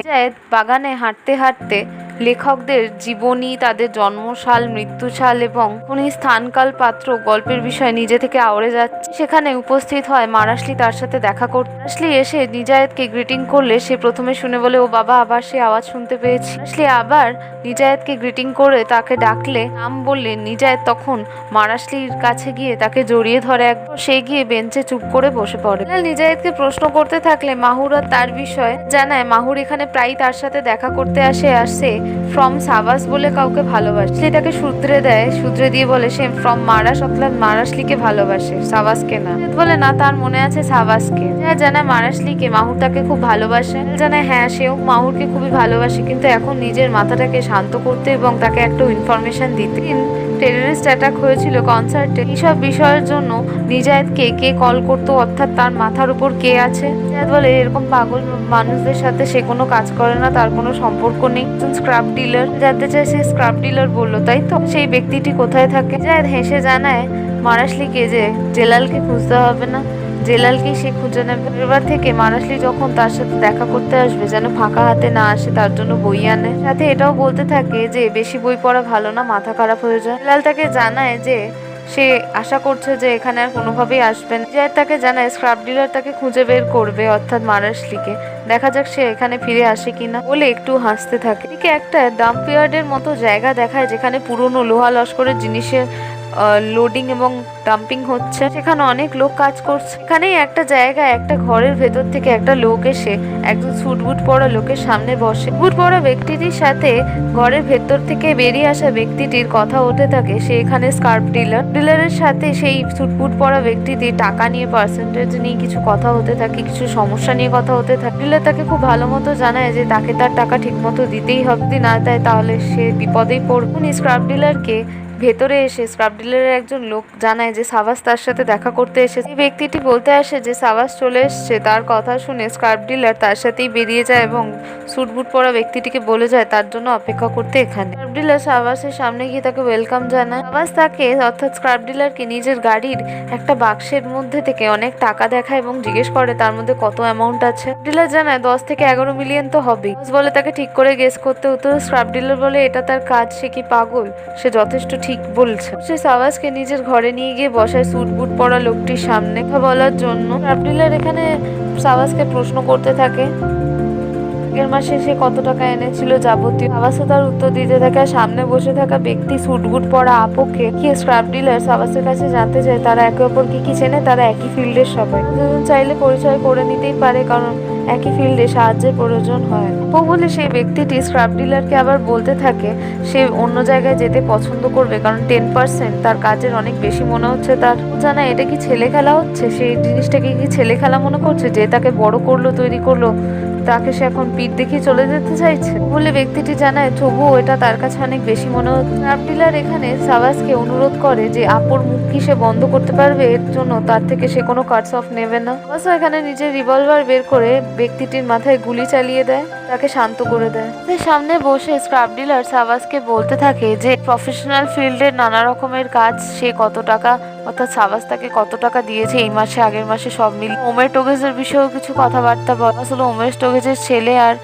বাগানে হাঁটতে হাঁটতে লেখকদের জীবনী, তাদের জন্মসাল, মৃত্যুসাল এবং উনি স্থানকাল পাত্র গল্পের বিষয় নিজে থেকে আওড়ে যাচ্ছে। সেখানে উপস্থিত হয় মারাশলি, তার সাথে দেখা করতে। মারাশলি এসে নিজায়েতকে গ্রিটিং করলে সে প্রথমে শুনে বলে ও বাবা, আবার সে আওয়াজ শুনতে পেয়েছি। মারাশলি আবার নিজায়েতকে গ্রিটিং করে তাকে ডাকলে নাম বললে নিজায়েত তখন মারাশলির কাছে গিয়ে তাকে জড়িয়ে ধরে। একবার সে গিয়ে বেঞ্চে চুপ করে বসে পড়ে। নিজায়েতকে প্রশ্ন করতে থাকলে মাহুর আর তার বিষয় জানায়। মাহুর এখানে প্রায় তার সাথে দেখা করতে আসে ফ্রম সাবাস বলে কাউকে ভালোবাসে। সেটাকে শুধরে দিয়ে বলে সে ফ্রম মারাশ অর্থাৎ মারাশলিকে ভালোবাসে, সাবাসকে না। বলে না, তার মনে আছে সাবাসকে। জানায় মারাশলিকে মাহুর তাকে খুব ভালোবাসে। জানায় হ্যাঁ, সেও মাহুরকে খুবই ভালোবাসে কিন্তু এখন নিজের মাথাটাকে শান্ত করতে এবং তাকে একটা ইনফরমেশন দিতে। টেররিস্ট অ্যাটাক হয়েছিল কনসার্টে, এইসব বিষয়ের জন্য নিজায়েতকে কে কল করতো অর্থাৎ তার মাথার উপর কে আছে। নিজায়েত বলে এরকম পাগল মানুষদের সাথে সে কোনো কাজ করে না, তার কোনো সম্পর্ক নেই। একজন স্ক্র্যাপ ডিলার। জানতে চায় সে স্ক্র্যাপ ডিলার বললো, তাই তো, সেই ব্যক্তিটি কোথায় থাকে। নিজায়েত হেসে জানায় মারাশলিকে যে জেলালকে খুঁজতে হবে না, জেলালকে সে খুঁজে নেবে। এবার থেকে মারাশলি যখন তার সাথে দেখা করতে আসবে যেন ফাঁকা হাতে না আসে, তার জন্য বই আনে। সাথে এটাও বলতে থাকে যে বেশি বই পড়া ভালো না, মাথা খারাপ হয়ে যায়। জেলাল তাকে জানায় যে সে আশা করছে যে এখানে আর কোনোভাবেই আসবেন। যে তাকে জানায় স্ক্রাপ ডিলার তাকে খুঁজে বের করবে, অর্থাৎ মারাশলিকে। দেখা যাক সে এখানে ফিরে আসে কিনা বলে একটু হাসতে থাকে। এদিকে একটা ডাম্প ইয়ার্ডের মতো জায়গা দেখায় যেখানে পুরনো লোহা লস্করের জিনিসের লোডিং এবং ডাম্পিং হচ্ছে। সেখানে অনেক লোক কাজ করছে। এখানেই একটা জায়গায় একটা ঘরের ভেতর থেকে একটা লোক এসে একজন স্যুট পরা লোকের সামনে বসে। স্যুট পরা ব্যক্তিটির সাথে ঘরের ভেতর থেকে বেরিয়ে আসা ব্যক্তিটির কথা হতে থাকে। সে এখানে স্কার্প ডিলারের সাথে সেই স্যুট পরা ব্যক্তিটি টাকা নিয়ে, পার্সেন্টেজ নিয়ে কিছু কথা হতে থাকে, কিছু সমস্যা নিয়ে কথা হতে থাকে। ডিলার তাকে খুব ভালো মতো জানায় যে তাকে তার টাকা ঠিক মতো দিতেই হবে, যদি না দেয় তাহলে সে বিপদেই পড়বে। উনি স্ক্রাপ ডিলারকে ভেতরে এসে স্ক্রাপ ডিলারের একজন লোক জানায় যে সাবাস তার সাথে দেখা করতে এসেছে। এই ব্যক্তিটি বলতে আসে যে সাবাস চলে এসছে। তার কথা শুনে স্ক্রাপ ডিলার তার সাথেই বেরিয়ে যায় এবং স্যুট পরা ব্যক্তিটিকে বলে যায় তার জন্য অপেক্ষা করতে এখানে। স্ক্রাপ ডিলার সাবাসের সামনে গিয়ে তাকে ওয়েলকাম জানায়। সাবাস তাকে অর্থাৎ স্ক্রাপ ডিলারকে নিজের গাড়ির একটা বাক্সের মধ্যে থেকে অনেক টাকা দেখায় এবং জিজ্ঞেস করে তার মধ্যে কত অ্যামাউন্ট আছে। ডিলার জানায় 10 থেকে 11 মিলিয়ন তো হবেই। বলে তাকে ঠিক করে গেস করতে উত্তরে স্ক্রাপ ডিলার বলে এটা তার কাজ, সে কি পাগল, সে যথেষ্ট ঠিক বলছে। সে সাবাসকে নিজের ঘরে নিয়ে গিয়ে বসায় স্যুট পরা লোকটির সামনে কথা বলার জন্য। স্ক্রাপ ডিলার এখানে সাবাসকে প্রশ্ন করতে থাকে আগের মাসে সে কত টাকা এনেছিল যাবতীয়। সাবাসও তার উত্তর দিতে থাকে। আর সামনে বসে থাকা ব্যক্তি স্যুট পরা আপোকে কি স্ক্রাপ ডিলার সাবাসের কাছে জানতে চায় তারা একে অপরকে কি চেনে। তারা একই ফিল্ডের সবাই, দুজন চাইলে পরিচয় করে নিতেই পারে কারণ একই ফিল্ডে সাহায্যের প্রয়োজন হয়। বলে সেই ব্যক্তিটি স্ক্রাপ ডিলারকে আবার বলতে থাকে সে অন্য জায়গায় যেতে পছন্দ করবে কারণ 10% তার কাজের অনেক বেশি মনে হচ্ছে। তার জানা এটা কি ছেলে খেলা হচ্ছে, সেই জিনিসটাকে কি ছেলে খেলা মনে করছে, যে তাকে বড় করলো, তৈরি করলো, তাকে সে এখন পিঠ দেখিয়ে চলে যেতে চাইছে বলে ব্যক্তিটি জানায় তবুও এটা তার কাছে অনেক বেশি মনে হচ্ছে। স্ক্রাপ ডিলার এখানে সাবাসকে অনুরোধ করে যে আপুর মুখ কি সে বন্ধ করতে পারবে, এর জন্য তার থেকে সে কোনো কাটস অফ নেবে না। সাবাস এখানে নিজের রিভলভার বের করে ব্যক্তিটির মাথায় গুলি চালিয়ে দেয়, তাকে শান্ত করে দেয়। সামনে বসে স্ক্রাপ ডিলার সাবাসকে বলতে থাকে যে প্রফেশনাল ফিল্ডের নানা রকমের কাজ সে কত টাকা, অর্থাৎ সাবাস তাকে কত টাকা দিয়েছে এই মাসে, আগের মাসে সব মিলে। ওমের টোগেজের বিষয়েও কিছু কথাবার্তা বলা। আসলে ওমের টোগেজের ছেলে আর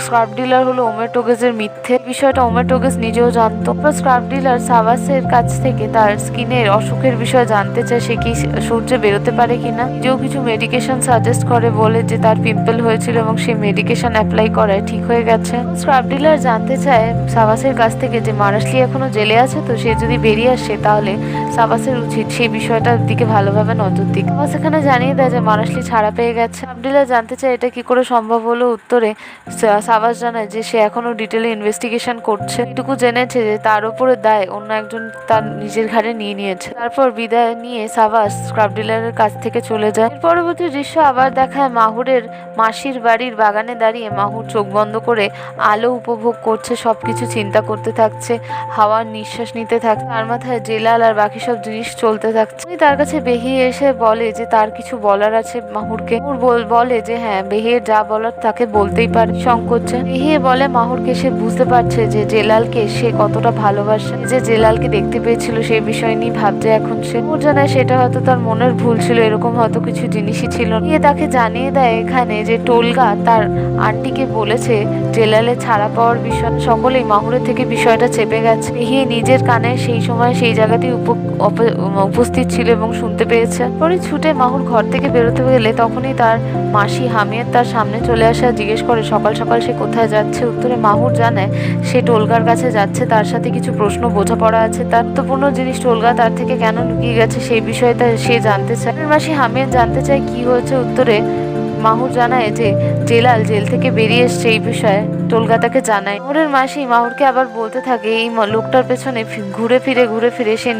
স্ক্রাপ ডিলার হলো ওমের টোগেজের মিথ্যে বিষয়টা ওমের টোগেজ নিজেও জানতো। স্ক্রাপ ডিলার সাবাসের কাছ থেকে তার স্কিনের অসুখের বিষয়ে জানতে চায়, সে কি সূর্যে বেরোতে পারে কিনা। নিজেও কিছু মেডিকেশন সাজেস্ট করে, বলে যে তার পিম্পল হয়েছিল এবং সে মেডিকেশন অ্যাপ্লাই করায় ঠিক হয়ে গেছে। স্ক্রাপ ডিলার জানতে চায় সাবাসের কাছ থেকে যে মারাশলি এখনো জেলে আছে, তো সে যদি বেরিয়ে আসে তাহলে সাবাসের উচিত সেই বিষয়টার দিকে ভালোভাবে নজর দিক। সাবাস এখানে জানিয়ে দেয় যে মারাশলি ছাড়া পেয়ে গেছে। স্ক্রাপ ডিলার জানতে চায় এটা কি করে সম্ভব হলো। উত্তরে সাবাস জানায় যে সে এখনো ডিটেলে ইনভেস্টিগেশন করছে, এটুকু জেনেছে যে তার উপরে দায় অন্য একজন তার নিজের ঘাড়ে নিয়ে নিয়েছে। তারপর বিদায় নিয়ে সাবাস স্ক্রাপ ডিলারের কাছ থেকে চলে যায়। পরবর্তী দৃশ্য আবার দেখায় মাহুরের মাসির বাড়ির বাগানে দাঁড়িয়ে মাহুর চোখ বন্ধ করে আলো উপভোগ করছে, সবকিছু চিন্তা করতে থাকছে, হাওয়ার নিঃশ্বাস নিতে থাকছে। তার মাথায় জেলাল আর বাকি সব জিনিস চলতে থাকছে। তার কাছে বেহি এসে বলে যে তার কিছু বলার আছে মাহুরকে। বলে যে হ্যাঁ, বেহির যা বলার তাকে বলতেই পারে, সংকোচে। বেহিয়ে বলে মাহুরকে সে বুঝতে পারছে যে জেলালকে সে কতটা ভালোবাসে, যে জেলালকে দেখতে পেয়েছিল সেই বিষয় নিয়ে ভাবছে এখন সে। ওর জানায় সেটা হয়তো তার মনের ভুল ছিল, এরকম হয়তো কিছু জিনিসই ছিল। তাকে জানিয়ে দেয় এখানে যে টোলগা তার আন্টিকে বলেছে জেলালে ছাড়া পাওয়ার বিষয়। সকলেই মাহুরের থেকে বিষয়টা চেপে গেছে। বেহিয়ে নিজের কানে সেই সময় সেই জায়গাতেই উপস্থিত ছিল এবং শুনতে পেয়েছে। পরে ছুটে মাহুর ঘর থেকে বেরোতে গেলে তখনই তার মাসি হামিয়ের তার সামনে চলে আসে আর জিজ্ঞেস করে সকাল সকাল সে কোথায় যাচ্ছে। উত্তরে মাহুর জানায় সে টোলগার কাছে যাচ্ছে, তার সাথে কিছু প্রশ্ন বোঝাপড়া আছে, তার গুরুত্বপূর্ণ জিনিস টোলগা তার থেকে কেন লুকিয়ে গেছে সেই বিষয়টা সে জানতে চায়। মাসি হামিয়ার জানতে চায় কি হয়েছে। উত্তরে মাহুর জানায় যে জেলাল জেল থেকে বেরিয়ে এসছে এই বিষয়ে টোলগা তাকে জানায়। মাহুরের মাসি মাহুরকে আবার বলতে থাকে এই লোকটার পেছনে ঘুরে ফিরে সে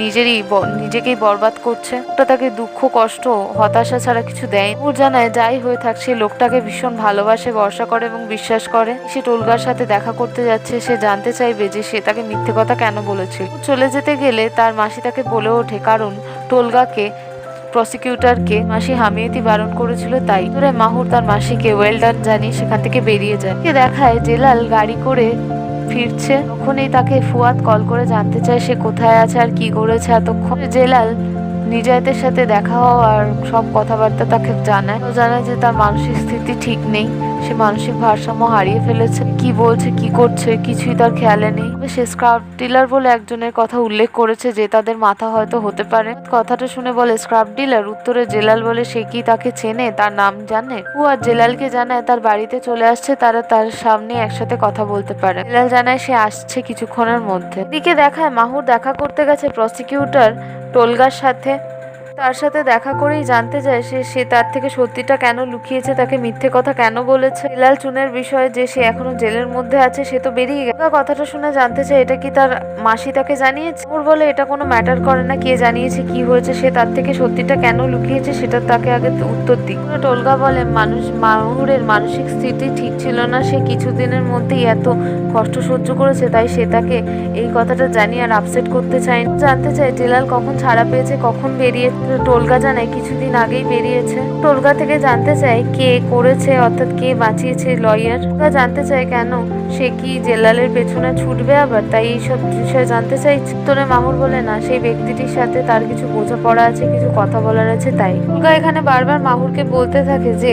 নিজেকেই বরবাদ করছে। লোকটা তাকে দুঃখ, কষ্ট, হতাশা ছাড়া কিছু দেয়। মাহুর জানায় যাই হয়ে থাক সে লোকটাকে ভীষণ ভালোবাসে, ভরসা করে এবং বিশ্বাস করে। সে টোলগার সাথে দেখা করতে যাচ্ছে, সে জানতে চাইবে যে সে তাকে মিথ্যে কথা কেন বলেছিল। চলে যেতে গেলে তার মাসি তাকে বলে ওঠে কারণ টোলগাকে প্রসিকিউটরকে মাসি হামিয়েতি বারণ করেছিল, তাই। ধরে মাহুর তার মাসিকে ওয়েল ডান জানিয়ে সেখান থেকে বেরিয়ে যায়। দেখায় জেলাল গাড়ি করে ফিরছে, তখনই তাকে ফুয়াদ কল করে জানতে চায় সে কোথায় আছে আর কি করেছে এতক্ষণ। জেলাল নিজায়াতের সাথে দেখা হওয়া আর সব কথাবার্তা তাকে জানায় যে তার মানসিক স্থিতি ঠিক নেই, সে মানসিক ভারসাম্য হারিয়ে ফেলেছে, কি বলছে কি করছে কিছুই তার খেয়ালে নেই। সে স্ক্রাব ডিলার বলে একজনের কথা উল্লেখ করেছে যে তাদের মাথা হয়তো হতে পারে। কথাটা শুনে বলে স্ক্রাব ডিলার? উত্তরে জেলাল বলে সে কি তাকে চেনে, তার নাম জানে? ফুয়াদ জেলালকে জানায় তার বাড়িতে চলে আসছে, তারা তার সামনে একসাথে কথা বলতে পারে। জেলাল জানায় সে আসছে কিছুক্ষণের মধ্যে। এদিকে দেখায় মাহুর দেখা করতে গেছে প্রসিকিউটর টোলগার সাথে। তার সাথে দেখা করেই জানতে চায় সে তার থেকে সত্যিটা কেন লুকিয়েছে, তাকে মিথ্যে কথা কেন বলেছে। জেলাল চুনের বিষয়ে যে সে এখনো জেলের মধ্যে আছে সে তো বেরিয়ে গেছে। কথাটা শুনে জানতে চায় এটা কি তার মাসি তাকে জানিয়েছে। ওর বলে এটা কোনো ম্যাটার করে না কে জানিয়েছে কি হয়েছে, সে তার থেকে সত্যিটা কেন লুকিয়েছে সেটা তাকে আগে উত্তর দিক। টোলগা বলে মাহুরের মানসিক স্থিতি ঠিক ছিল না, সে কিছুদিনের মধ্যেই এত কষ্ট সহ্য করেছে, তাই সে তাকে এই কথাটা জানিয়ে আর আপসেট করতে চায়। জানতে চায় জেলাল কখন ছাড়া পেয়েছে, কখন বেরিয়েছে। টোলগা জানায় কিছুদিন আগেই বেরিয়েছে। টোলগা থেকে জানতে চায় কে করেছে, অর্থাৎ কে বাঁচিয়েছে লয়ার। জানতে চায় কেন সে কি জেলালের পেছনে ছুটবে আবার, তাই এইসব বিষয়ে জানতে চাইছে। তোরে মাহুর বলে না, সেই ব্যক্তিটির সাথে তার কিছু বোঝাপড়া আছে, কিছু কথা বলার আছে তাই। টোলগা এখানে বারবার মাহুরকে বলতে থাকে যে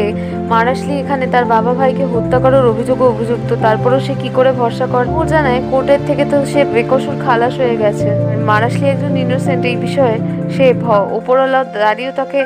মারাশলি এখানে তার বাবা ভাইকে হত্যা করার অভিযোগে অভিযুক্ত, তারপরেও সে কি করে ভরসা করে। মাহুর জানায় কোর্টের থেকে তো সে বেকসুর খালাস হয়ে গেছে, মারাশলি একজন ইনোসেন্ট, এই বিষয়ে সে উপরওয়ালা দাঁড়িয়েও তাকে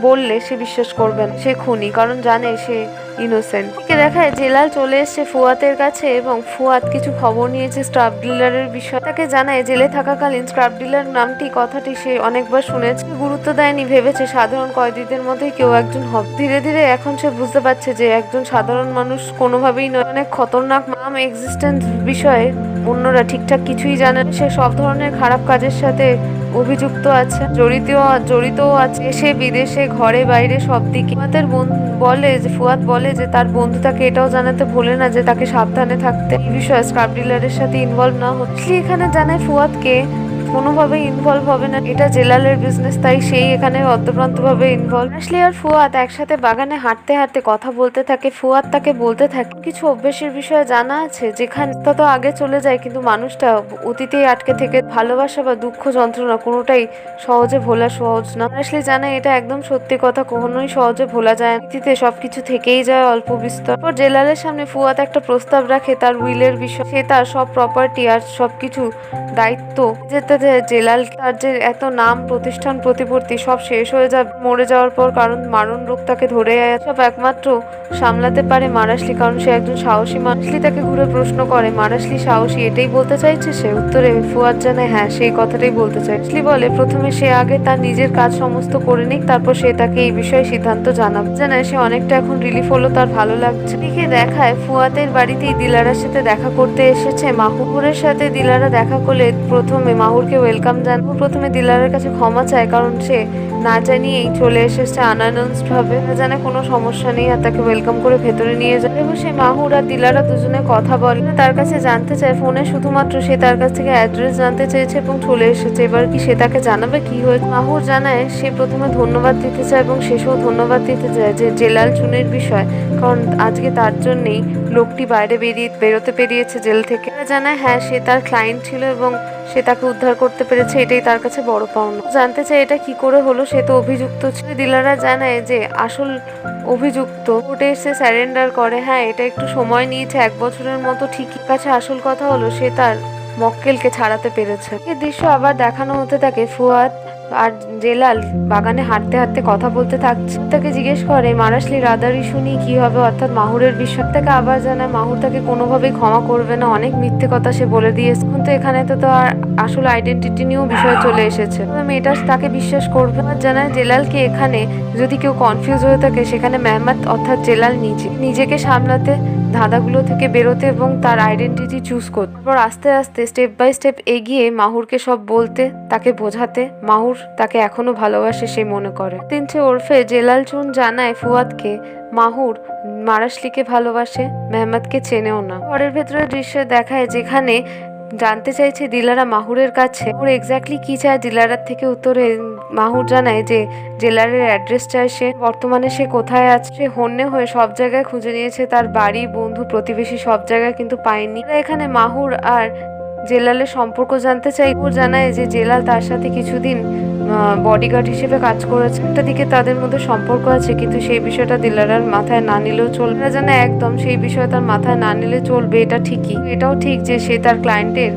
বললে সে বিশ্বাস করবেন সে খুনি, কারণ জানে সে ইনোসেন্ট। দেখায় জেলাল চলে এসছে ফুয়াতের কাছে এবং ফুয়াত কিছু খবর নিয়েছে স্ক্রাব ডিলারের বিষয়ে। তাকে জানায় জেলে থাকাকালীন স্ক্রাব ডিলার নামটি কথাটি সে অনেকবার শুনেছে, গুরুত্ব দেয়নি, ভেবেছে সাধারণ কয়েদিদের মধ্যেই কেউ একজন হবে। ধীরে ধীরে এখন সে বুঝতে পারছে যে একজন সাধারণ মানুষ কোনোভাবেই নয়, অনেক খতরনাক নাম এক্সিস্টেন্স বিষয়ে অন্যরা ঠিকঠাক কিছুই জানেন। সে সব ধরনের খারাপ কাজের সাথে অভিযুক্ত আছে, জড়িতও আছে, সে বিদেশে ঘরে বাইরে সব দিকে। ফুয়াদ বলে যে তার বন্ধু তাকে এটাও জানাতে ভোলে না যে তাকে সাবধানে থাকতে, এই বিষয়ে স্ক্রাব ডিলারের সাথে ইনভলভ না হচ্ছে। এখানে জানায় ফুয়াদকে কোনোভাবেই ইনভলভ হবে না, এটা জেলালের বিজনেস, তাই সেই এখানে অন্তপ্রান্তভাবে ইনভলভ। আসলে আর ফুয়াদ একসাথে বাগানে হাঁটতে হাঁটতে কথা বলতে থাকে। ফুয়াদ তাকে বলতে থাকে কিছু অভ্যেসের বিষয়ে জানা আছে যেখানে তত আগে চলে যায় কিন্তু মানুষটা অতীতেই আটকে থেকে ভালোবাসা বা দুঃখ যন্ত্রণা কোনোটাই সহজে ভোলা সহজ না। আসলে জানে এটা একদম সত্যি কথা, কখনোই সহজে ভোলা যায় না, অতীতে সবকিছু থেকেই যায় অল্প বিস্তর। জেলালের সামনে ফুয়াদ একটা প্রস্তাব রাখে তার উইলের বিষয়, সে তার সব প্রপার্টি আর সবকিছু দায়িত্ব যেতে জেলাল, তার যে এত নাম প্রতিষ্ঠান প্রতিপত্তি সব শেষ হয়ে যাবে মরে যাওয়ার পর, কারণ মারণ রোগ তাকে ধরে সব একমাত্র সামলাতে পারে মারাশলি, কারণ সে একজন সাহসী। মারাশলি তাকে ঘুরে প্রশ্ন করে মারাশলি সাহসী এটাই বলতে চাইছে সে? উত্তরে ফুয়াদ জানায় হ্যাঁ সেই কথাটাই বলতে চাই। মারাশলি বলে প্রথমে সে আগে তার নিজের কাজ সমস্ত করে নিক, তারপর সে তাকে এই বিষয়ে সিদ্ধান্ত জানাবে। জানায় সে অনেকটা এখন রিলিফ হলো, তার ভালো লাগছে। দিকে দেখায় ফুয়াদের বাড়িতেই দিলারার সাথে দেখা করতে এসেছে মাহুরের সাথে। দিলারা দেখা করলে প্রথমে মাহুরকে ওয়েলকাম জানায়। প্রথমে দিলারের কাছে ক্ষমা চায় কারণ সে না জানিয়েই চলে এসেছে আনঅ্যানাউন্সড ভাবে, জানে কোনো সমস্যা নেই আর তাকে ওয়েলকাম করে ভেতরে নিয়ে যায়। এবং সে মাহুর আর দিলারা দুজনে কথা বলে, তার কাছে জানতে চায় ফোনে শুধুমাত্র সে তার কাছ থেকে অ্যাড্রেস জানতে চেয়েছে এবং চলে এসেছে, এবার কি সে তাকে জানাবে কি হয়েছে। মাহুর জানায় সে প্রথমে ধন্যবাদ দিতে চায় এবং শেষেও ধন্যবাদ দিতে চায় যে জেলাল চুনের বিষয়, কারণ আজকে তার জন্যই লোকটি বাইরে বেরোতে পেরিয়েছে জেল থেকে। জানায় হ্যাঁ সে তার ক্লায়েন্ট ছিল এবং সে তাকে উদ্ধার করতে পেরেছে, এটাই তার কাছে বড় পাওনা। জানতে চায় এটা কি করে হলো, সে তো অভিযুক্ত ছিল। দিলারা জানায় যে আসল অভিযুক্ত কোর্টে এসে স্যারেন্ডার করে, হ্যাঁ এটা একটু সময় নিয়েছে 1 বছরের মতো ঠিকই, কাছে আসল কথা হলো সে তার মক্কেলকে ছাড়াতে পেরেছে। এই দৃশ্য আবার দেখানো হতে থাকে ফুয়াদ আর জেলাল বাগানে হাঁটতে হাঁটতে কথা বলতে থাকছে। তাকে জিজ্ঞেস করে মারাশলি রাদার ইস্যু নিয়ে কি হবে, অর্থাৎ মাহুরের বিষয়। তাকে আবার জানায় মাহুর তাকে কোনোভাবেই ক্ষমা করবে না, অনেক মিথ্যে কথা সে বলে দিয়েছে, কিন্তু এখানে তো তার আসল আইডেন্টিটি নিয়েও বিষয় চলে এসেছে, মেয়েটা তাকে বিশ্বাস করবে। আর জানায় জেলালকে এখানে যদি কেউ কনফিউজ হয়ে থাকে সেখানে মেহমাত অর্থাৎ জেলাল নিজেকে সামলাতে, ধাঁধাগুলো থেকে বেরোতে এবং তার আইডেন্টিটি চুজ করতে, তারপর আস্তে আস্তে স্টেপ বাই স্টেপ এগিয়ে মাহুরকে সব বলতে, তাকে বোঝাতে মাহুর তাকে এখনো ভালোবাসে সে মনে করে। তিনটে ওরফে জেলাল চুন জানায় ফুয়াদকে মাহুর মারাশলিকে ভালোবাসে, মেহমাতকে চেনেও না। ঘরের ভেতরে দৃশ্য দেখায় যেখানে জানতে চাইছে দিলারা মাহুরের কাছে ওর এক্স্যাক্টলি কি চায় দিলারার থেকে। উত্তরে মাহুর জানায় যে জেলারের অ্যাড্রেস চায় সে, বর্তমানে সে কোথায় আছে। সে হন্যে হয়ে সব জায়গায় খুঁজে নিয়েছে, তার বাড়ি বন্ধু প্রতিবেশী সব জায়গায় কিন্তু পায়নি। এখানে মাহুর আর জেলালের সম্পর্ক জানতে চাই। ও জানায় যে জেলাল তার সাথে কিছুদিন বডিগার্ড হিসেবে কাজ করেছে। একটা দিকে তাদের মধ্যে সম্পর্ক আছে, কিন্তু সেই বিষয়টা দিলারার মাথায় না নিলেও চলবে না, জানে একদম সেই বিষয় তার মাথায় না নিলে চলবে। এটা ঠিকই, এটাও ঠিক যে সে তার ক্লায়েন্টের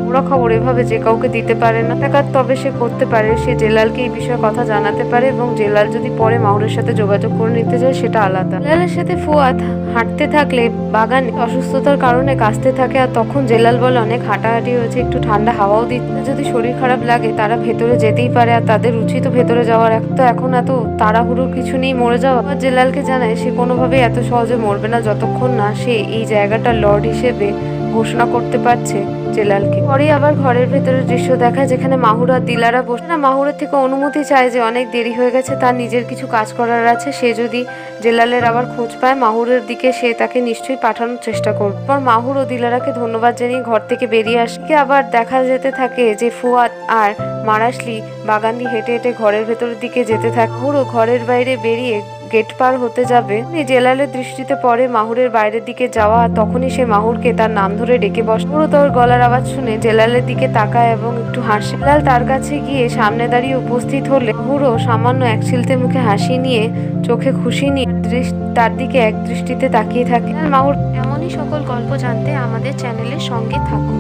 ওরা খবর এভাবে যে কাউকে দিতে পারে না টাকা, তবে সে করতে পারে, সে জেলালকে এই বিষয়ে কথা জানাতে পারে, এবং জেলাল যদি পরে মাহুরের সাথে যোগাযোগ করে নিতে যায় সেটা আলাদা। জেলালের সাথে ফুয়াদ হাঁটতে থাকলে বাগানে অসুস্থতার কারণে কাশতে থাকে, আর তখন জেলাল বলে অনেক হাঁটাহাঁটি হয়েছে, একটু ঠান্ডা হাওয়াও দিচ্ছে, যদি শরীর খারাপ লাগে তারা ভেতরে যেতেই পারে, আর তাদের উচিত ভেতরে যাওয়ার। তো এখন এত তাড়াহুড়োর কিছু নেই মরে যাওয়া। জেলালকে জানায় সে কোনোভাবেই এত সহজে মরবে না যতক্ষণ না সে এই জায়গাটার লর্ড হিসেবে ঘোষণা করতে পারছে জেলালকে। পরে আবার ঘরের ভেতরের দৃশ্য দেখায় যেখানে মাহুর আর দিলারা বসে না, মাহুরের থেকে অনুমতি চায় যে অনেক দেরি হয়ে গেছে, তার নিজের কিছু কাজ করার আছে, সে যদি জেলালের আবার খোঁজ পায় মাহুরের দিকে সে তাকে নিশ্চয়ই পাঠানোর চেষ্টা করবে। পর মাহুর ও দিলারাকে ধন্যবাদ জানিয়ে ঘর থেকে বেরিয়ে আসে। আবার দেখা যেতে থাকে যে ফুয়াদ আর মারাশলি বাগান দিয়ে হেঁটে হেঁটে ঘরের ভেতরের দিকে যেতে থাকে। মাহুরও ঘরের বাইরে বেরিয়ে গেট পার হতে যাবে, জেলালের দৃষ্টিতে পড়ে মাহুরের বাইরের দিকে যাওয়া, তখনই সে মাহুরকে তার নাম ধরে ডেকে বসে। পুরো তোর গলার আওয়াজ শুনে জেলালের দিকে তাকায় এবং একটু হাসে। জেলাল তার কাছে গিয়ে সামনে দাঁড়িয়ে উপস্থিত হলে মাহুরও সামান্য এক চিলতে মুখে হাসি নিয়ে চোখে খুশি নিয়ে তার দিকে এক দৃষ্টিতে তাকিয়ে থাকে। মাহুর এমনই সকল গল্প জানতে আমাদের চ্যানেলের সঙ্গে থাকুন।